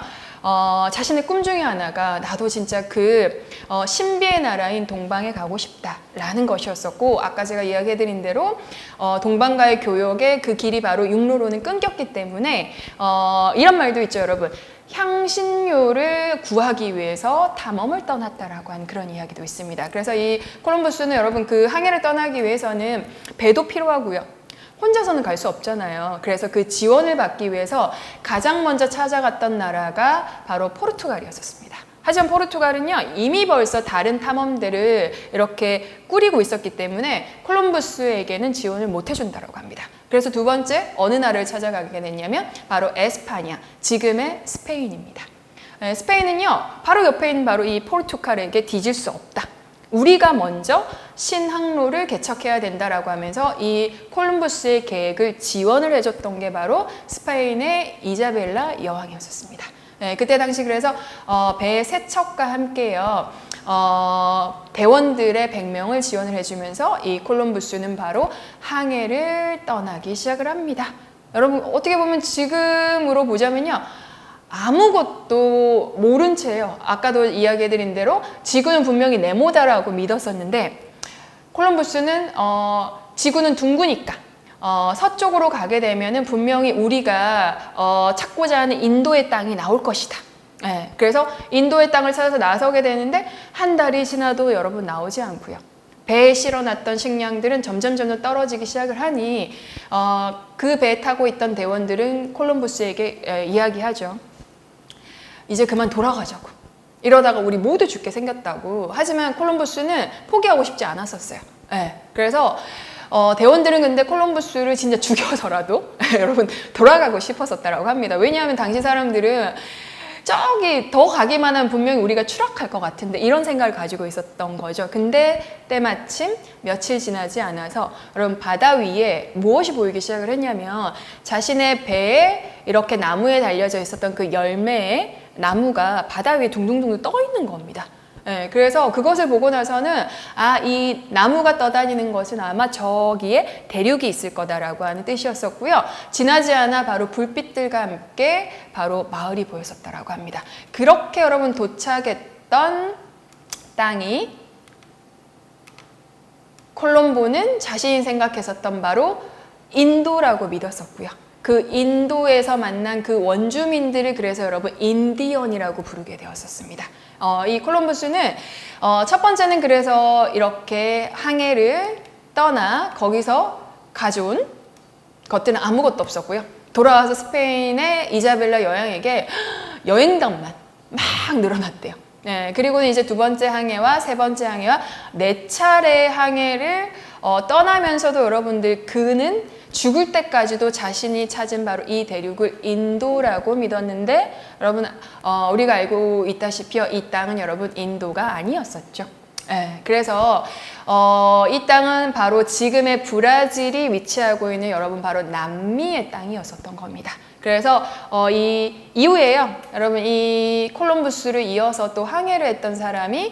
A: 자신의 꿈 중에 하나가 나도 진짜 그 신비의 나라인 동방에 가고 싶다라는 것이었었고 아까 제가 이야기해드린 대로 동방과의 교역의 그 길이 바로 육로로는 끊겼기 때문에 이런 말도 있죠 여러분. 향신료를 구하기 위해서 탐험을 떠났다라고 하는 그런 이야기도 있습니다. 그래서 이 콜럼버스는 여러분 그 항해를 떠나기 위해서는 배도 필요하고요. 혼자서는 갈 수 없잖아요. 그래서 그 지원을 받기 위해서 가장 먼저 찾아갔던 나라가 바로 포르투갈이었습니다. 하지만 포르투갈은요 이미 벌써 다른 탐험대를 이렇게 꾸리고 있었기 때문에 콜럼버스에게는 지원을 못 해준다고 합니다. 그래서 두 번째 어느 나라를 찾아가게 됐냐면 바로 에스파냐, 지금의 스페인입니다. 스페인은요 바로 옆에 있는 바로 이 포르투갈에게 뒤질 수 없다. 우리가 먼저 신항로를 개척해야 된다라고 하면서 이 콜럼버스의 계획을 지원을 해줬던 게 바로 스페인의 이자벨라 여왕이었습니다. 그때 당시 그래서 배의 세척과 함께요 대원들의 100명을 지원을 해주면서 이 콜럼버스는 바로 항해를 떠나기 시작을 합니다. 여러분 어떻게 보면 지금으로 보자면요 아무것도 모른 채예요. 아까도 이야기해드린 대로 지구는 분명히 네모다라고 믿었었는데 콜럼버스는 지구는 둥그니까 서쪽으로 가게 되면은 분명히 우리가 찾고자 하는 인도의 땅이 나올 것이다. 그래서 인도의 땅을 찾아서 나서게 되는데 한 달이 지나도 여러분 나오지 않고요. 배에 실어놨던 식량들은 점점 떨어지기 시작을 하니 그 배에 타고 있던 대원들은 콜럼버스에게 이야기하죠. 이제 그만 돌아가자고. 이러다가 우리 모두 죽게 생겼다고. 하지만 콜럼버스는 포기하고 싶지 않았었어요. 그래서 대원들은 근데 콜럼버스를 진짜 죽여서라도 여러분 돌아가고 싶었었다라고 합니다. 왜냐하면 당시 사람들은 저기 더 가기만 하면 분명히 우리가 추락할 것 같은데 이런 생각을 가지고 있었던 거죠. 근데 때마침 며칠 지나지 않아서 여러분 바다 위에 무엇이 보이기 시작을 했냐면 자신의 배에 이렇게 나무에 달려져 있었던 그 열매의 나무가 바다 위에 둥둥둥 떠 있는 겁니다. 네, 그래서 그것을 보고 나서는 이 나무가 떠다니는 것은 아마 저기에 대륙이 있을 거다라고 하는 뜻이었었고요. 지나지 않아 바로 불빛들과 함께 바로 마을이 보였었다라고 합니다. 그렇게 여러분 도착했던 땅이 콜롬보는 자신이 생각했었던 바로 인도라고 믿었었고요. 그 인도에서 만난 그 원주민들을 그래서 여러분 인디언이라고 부르게 되었었습니다. 이 콜럼버스는 첫 번째는 그래서 이렇게 항해를 떠나 거기서 가져온 것들은 아무것도 없었고요. 돌아와서 스페인의 이자벨라 여왕에게 여행단만 막 늘어났대요. 네, 그리고는 이제 두 번째 항해와 세 번째 항해와 네 차례 항해를 떠나면서도 여러분들 그는 죽을 때까지도 자신이 찾은 바로 이 대륙을 인도라고 믿었는데 여러분 우리가 알고 있다시피 이 땅은 여러분 인도가 아니었었죠. 네, 그래서 이 땅은 바로 지금의 브라질이 위치하고 있는 여러분 바로 남미의 땅이었었던 겁니다. 그래서 이 이후에요, 여러분 이 콜럼부스를 이어서 또 항해를 했던 사람이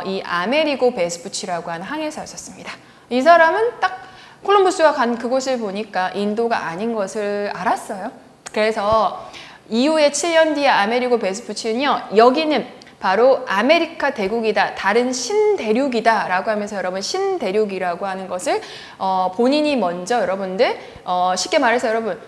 A: 이 아메리고 베스푸치라고 하는 항해사였었습니다. 이 사람은 딱 콜럼버스가 간 그곳을 보니까 인도가 아닌 것을 알았어요. 그래서 이후에 7년 뒤에 아메리고 베스푸치는요, 여기는 바로 아메리카 대국이다, 다른 신대륙이다 라고 하면서 여러분 신대륙이라고 하는 것을 본인이 먼저 여러분들 쉽게 말해서 여러분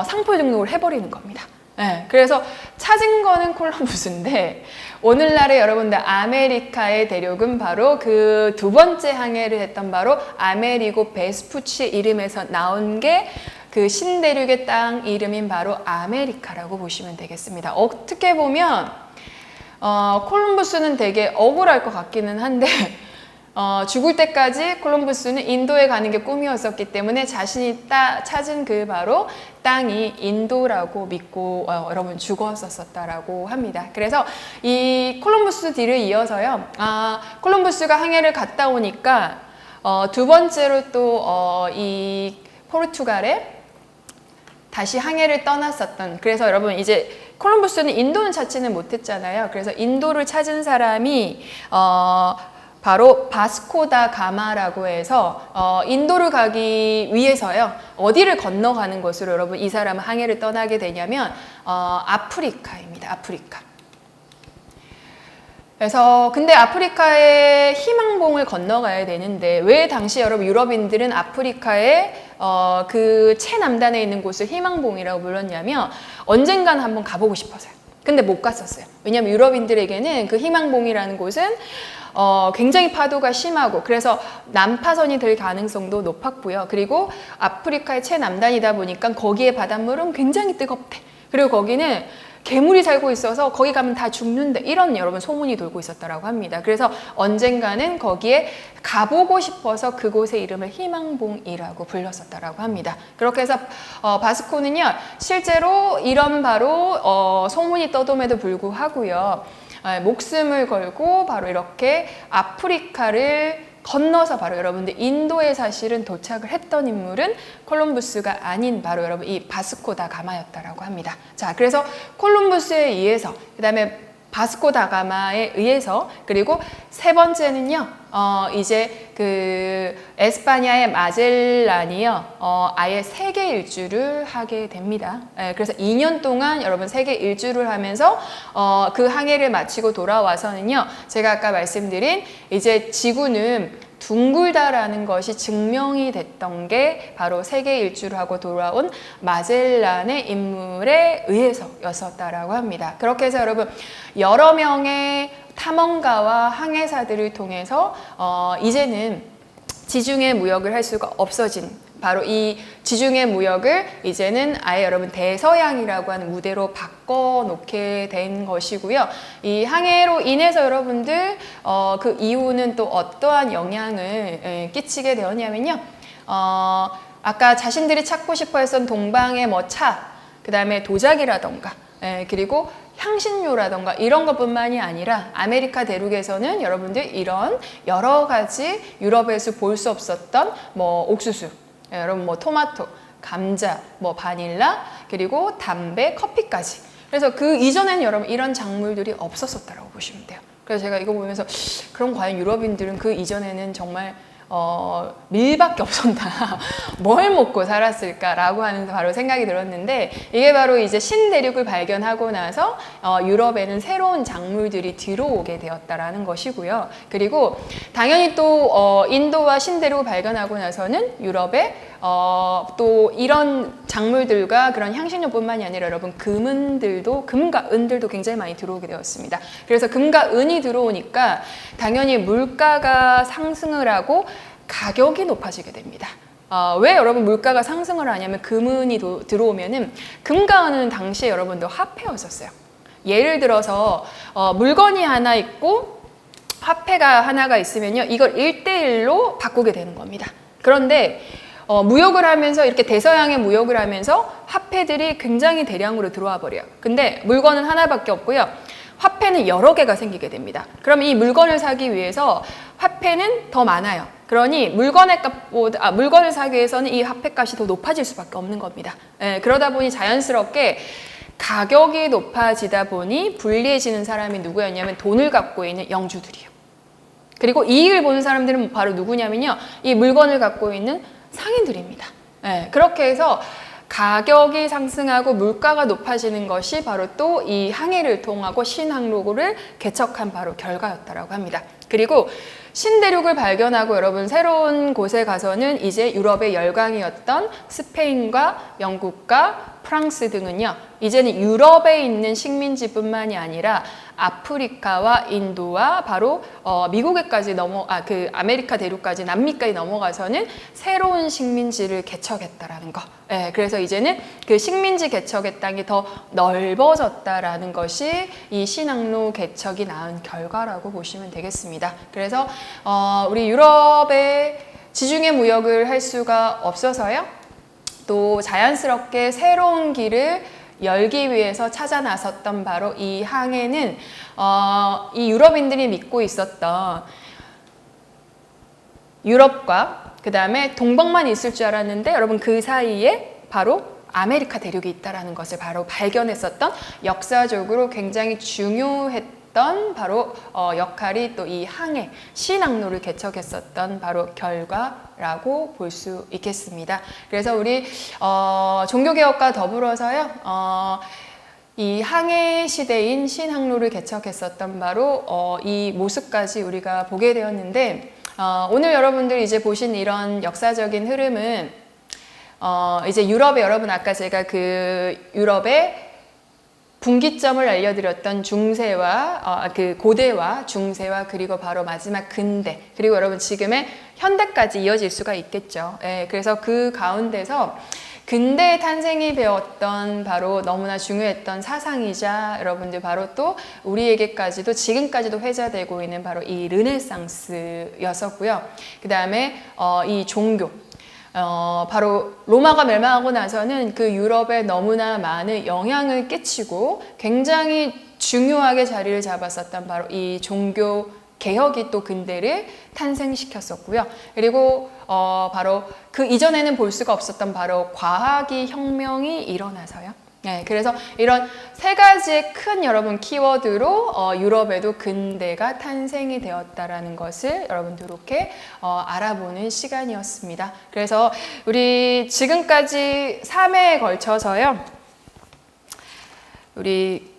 A: 상표 등록을 해버리는 겁니다. 네, 그래서 찾은 거는 콜럼부스인데 오늘날의 여러분들 아메리카의 대륙은 바로 그 두 번째 항해를 했던 바로 아메리고 베스푸치 이름에서 나온 게 그 신대륙의 땅 이름인 바로 아메리카라고 보시면 되겠습니다. 어떻게 보면 콜럼부스는 되게 억울할 것 같기는 한데 죽을 때까지 콜럼부스는 인도에 가는 게 꿈이었었기 때문에 자신이 찾은 그 바로 땅이 인도라고 믿고 여러분 죽었었다라고 합니다. 그래서 이 콜럼부스 뒤를 이어서요, 콜럼부스가 항해를 갔다 오니까 두 번째로 또 이 포르투갈에 다시 항해를 떠났었던, 그래서 여러분 이제 콜럼부스는 인도는 찾지는 못했잖아요. 그래서 인도를 찾은 사람이 바로 바스코다 가마라고 해서 인도를 가기 위해서요, 어디를 건너가는 것으로 여러분 이 사람은 항해를 떠나게 되냐면 아프리카입니다. 아프리카. 그래서 근데 아프리카의 희망봉을 건너가야 되는데 왜 당시 여러분 유럽인들은 아프리카의 그 최남단에 있는 곳을 희망봉이라고 불렀냐면 언젠간 한번 가보고 싶어서요. 근데 못 갔었어요. 왜냐하면 유럽인들에게는 그 희망봉이라는 곳은 굉장히 파도가 심하고 그래서 난파선이 될 가능성도 높았고요. 그리고 아프리카의 최남단이다 보니까 거기에 바닷물은 굉장히 뜨겁대. 그리고 거기는 괴물이 살고 있어서 거기 가면 다 죽는데 이런 여러분 소문이 돌고 있었다라고 합니다. 그래서 언젠가는 거기에 가보고 싶어서 그곳의 이름을 희망봉이라고 불렀었다라고 합니다. 그렇게 해서 바스코는요 실제로 이런 바로 소문이 떠돔에도 불구하고요 목숨을 걸고 바로 이렇게 아프리카를 건너서 바로 여러분들 인도에 사실은 도착을 했던 인물은 콜럼부스가 아닌 바로 여러분 이 바스코 다 가마였다라고 합니다. 자, 그래서 콜럼부스에 의해서 그 다음에 바스코 다 가마에 의해서 그리고 세 번째는요 이제 그 에스파냐의 마젤란이요 아예 세계 일주를 하게 됩니다. 그래서 2년 동안 여러분 세계 일주를 하면서 그 항해를 마치고 돌아와서는요 제가 아까 말씀드린 이제 지구는 둥글다라는 것이 증명이 됐던 게 바로 세계 일주를 하고 돌아온 마젤란의 인물에 의해서였었다라고 합니다. 그렇게 해서 여러분 여러 명의 탐험가와 항해사들을 통해서 이제는 지중해 무역을 할 수가 없어진 바로 이 지중해 무역을 이제는 아예 여러분 대서양이라고 하는 무대로 바꿔놓게 된 것이고요. 이 항해로 인해서 여러분들 그 이후는 또 어떠한 영향을 끼치게 되었냐면요. 아까 자신들이 찾고 싶어 했던 동방의 뭐 차, 그 다음에 도자기라던가 그리고 향신료라던가 이런 것뿐만이 아니라 아메리카 대륙에서는 여러분들 이런 여러 가지 유럽에서 볼 수 없었던 뭐 옥수수, 여러분 뭐 토마토, 감자, 뭐 바닐라, 그리고 담배, 커피까지. 그래서 그 이전에는 여러분 이런 작물들이 없었었다라고 보시면 돼요. 그래서 제가 이거 보면서 그럼 과연 유럽인들은 그 이전에는 정말 밀밖에 없었나 뭘 먹고 살았을까라고 하는 바로 생각이 들었는데, 이게 바로 이제 신대륙을 발견하고 나서 유럽에는 새로운 작물들이 들어오게 되었다라는 것이고요. 그리고 당연히 또 인도와 신대륙을 발견하고 나서는 유럽에 또 이런 작물들과 그런 향신료뿐만이 아니라 여러분 금과 은들도 굉장히 많이 들어오게 되었습니다. 그래서 금과 은이 들어오니까 당연히 물가가 상승을 하고 가격이 높아지게 됩니다. 왜 여러분 물가가 상승을 하냐면 금은이 들어오면은 금과 은은 당시에 여러분도 화폐였었어요. 예를 들어서 물건이 하나 있고 화폐가 하나가 있으면요, 이걸 1대1로 바꾸게 되는 겁니다. 그런데 무역을 하면서 이렇게 대서양의 무역을 하면서 화폐들이 굉장히 대량으로 들어와 버려요. 근데 물건은 하나밖에 없고요, 화폐는 여러 개가 생기게 됩니다. 그럼 이 물건을 사기 위해서 화폐는 더 많아요. 그러니 물건을 사기 위해서는 이 화폐값이 더 높아질 수밖에 없는 겁니다. 그러다 보니 자연스럽게 가격이 높아지다 보니 불리해지는 사람이 누구였냐면 돈을 갖고 있는 영주들이에요. 그리고 이익을 보는 사람들은 바로 누구냐면요, 이 물건을 갖고 있는 상인들입니다. 그렇게 해서 가격이 상승하고 물가가 높아지는 것이 바로 또 이 항해를 통하고 신항로를 개척한 바로 결과였다라고 합니다. 그리고 신대륙을 발견하고 여러분 새로운 곳에 가서는 이제 유럽의 열강이었던 스페인과 영국과 프랑스 등은요, 이제는 유럽에 있는 식민지뿐만이 아니라 아프리카와 인도와 바로 미국에까지 아메리카 대륙까지 남미까지 넘어가서는 새로운 식민지를 개척했다라는 거. 그래서 이제는 그 식민지 개척의 땅이 더 넓어졌다라는 것이 이 신항로 개척이 낳은 결과라고 보시면 되겠습니다. 그래서 우리 유럽에 지중해 무역을 할 수가 없어서요, 또 자연스럽게 새로운 길을 열기 위해서 찾아 나섰던 바로 이 항해는 이 유럽인들이 믿고 있었던 유럽과 그 다음에 동방만 있을 줄 알았는데 여러분 그 사이에 바로 아메리카 대륙이 있다는 것을 바로 발견했었던, 역사적으로 굉장히 중요했던 바로 역할이 또 이 항해 신항로를 개척했었던 바로 결과라고 볼 수 있겠습니다. 그래서 우리 종교개혁과 더불어서요, 이 항해 시대인 신항로를 개척했었던 바로 이 모습까지 우리가 보게 되었는데, 오늘 여러분들 이제 보신 이런 역사적인 흐름은 이제 유럽의, 여러분 아까 제가 그 유럽의 분기점을 알려드렸던 중세와 그 고대와 중세와 그리고 바로 마지막 근대, 그리고 여러분 지금의 현대까지 이어질 수가 있겠죠. 그래서 그 가운데서 근대의 탄생이 되었던 바로 너무나 중요했던 사상이자 여러분들 바로 또 우리에게까지도 지금까지도 회자되고 있는 바로 이 르네상스였었고요. 그 다음에 이 종교, 바로 로마가 멸망하고 나서는 그 유럽에 너무나 많은 영향을 끼치고 굉장히 중요하게 자리를 잡았었던 바로 이 종교 개혁이 또 근대를 탄생시켰었고요. 그리고 바로 그 이전에는 볼 수가 없었던 바로 과학의 혁명이 일어나서요. 그래서 이런 세 가지의 큰 여러분 키워드로 유럽에도 근대가 탄생이 되었다라는 것을 여러분들 이렇게 알아보는 시간이었습니다. 그래서 우리 지금까지 3회에 걸쳐서요, 우리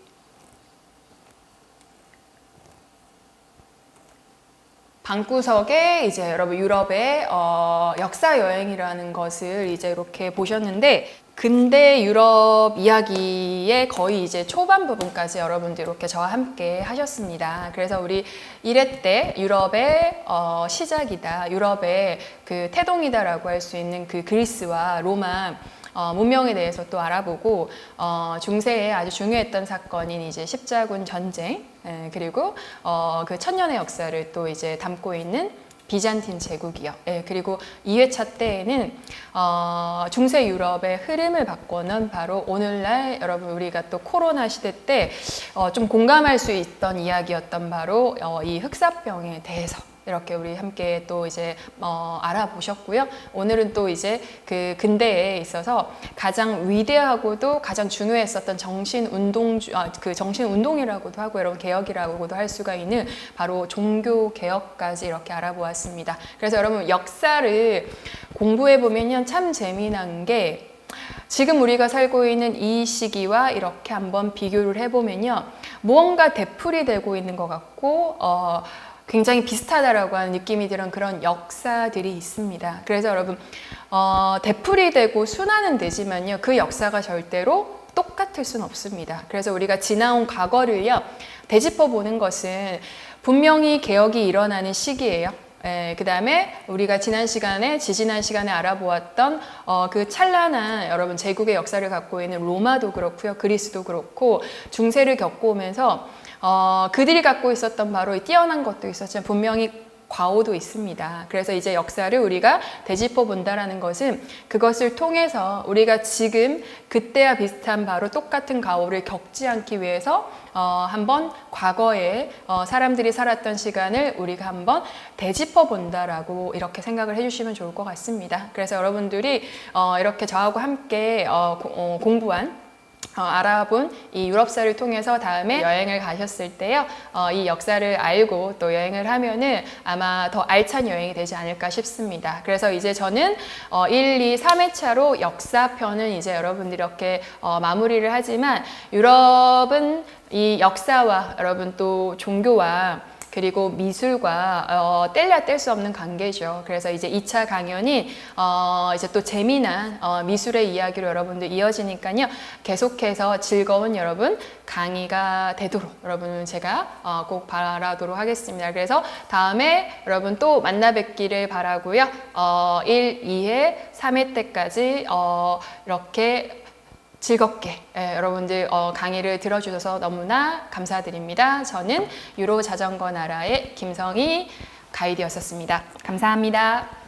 A: 방구석에 이제 여러분 유럽의 역사 여행이라는 것을 이제 이렇게 보셨는데, 근대 유럽 이야기의 거의 이제 초반 부분까지 여러분들 이렇게 저와 함께 하셨습니다. 그래서 우리 1회 때 유럽의 시작이다, 유럽의 그 태동이다라고 할 수 있는 그 그리스와 로마 문명에 대해서 또 알아보고, 중세에 아주 중요했던 사건인 이제 십자군 전쟁, 그리고 그 천년의 역사를 또 이제 담고 있는 비잔틴 제국이요. 예, 그리고 2회차 때에는 중세 유럽의 흐름을 바꾸는 바로 오늘날 여러분 우리가 또 코로나 시대 때 좀 공감할 수 있던 이야기였던 바로 이 흑사병에 대해서 이렇게 우리 함께 또 이제 알아보셨고요. 오늘은 또 이제 그 근대에 있어서 가장 위대하고도 가장 중요했었던 그 정신 운동이라고도 하고 여러분 개혁이라고도 할 수가 있는 바로 종교 개혁까지 이렇게 알아보았습니다. 그래서 여러분 역사를 공부해 보면요 참 재미난 게 지금 우리가 살고 있는 이 시기와 이렇게 한번 비교를 해보면요 무언가 되풀이되고 있는 것 같고 굉장히 비슷하다라고 하는 느낌이 드는 그런 역사들이 있습니다. 그래서 여러분 되풀이되고 순환은 되지만요 그 역사가 절대로 똑같을 수는 없습니다. 그래서 우리가 지나온 과거를요 되짚어 보는 것은 분명히 개혁이 일어나는 시기예요. 그 다음에 우리가 지지난 시간에 알아보았던 그 찬란한 여러분 제국의 역사를 갖고 있는 로마도 그렇고요 그리스도 그렇고 중세를 겪어오면서 그들이 갖고 있었던 바로 이 뛰어난 것도 있었지만 분명히 과오도 있습니다. 그래서 이제 역사를 우리가 되짚어 본다라는 것은 그것을 통해서 우리가 지금 그때와 비슷한 바로 똑같은 과오를 겪지 않기 위해서 한번 과거에 사람들이 살았던 시간을 우리가 한번 되짚어 본다라고 이렇게 생각을 해주시면 좋을 것 같습니다. 그래서 여러분들이 이렇게 저하고 함께 공부한 알아본 이 유럽사를 통해서 다음에 여행을 가셨을 때요 이 역사를 알고 또 여행을 하면은 아마 더 알찬 여행이 되지 않을까 싶습니다. 그래서 이제 저는 1, 2, 3회차로 역사편은 이제 여러분들이 이렇게 마무리를 하지만 유럽은 이 역사와 여러분 또 종교와 그리고 미술과 뗄래야 뗄 수 없는 관계죠. 그래서 이제 2차 강연이 이제 또 재미난 미술의 이야기로 여러분들 이어지니까요. 계속해서 즐거운 여러분 강의가 되도록 여러분은 제가 꼭 바라도록 하겠습니다. 그래서 다음에 여러분 또 만나 뵙기를 바라고요. 1, 2회, 3회 때까지 이렇게 즐겁게 여러분들 강의를 들어주셔서 너무나 감사드립니다. 저는 유로 자전거 나라의 김성희 가이드였었습니다. 감사합니다.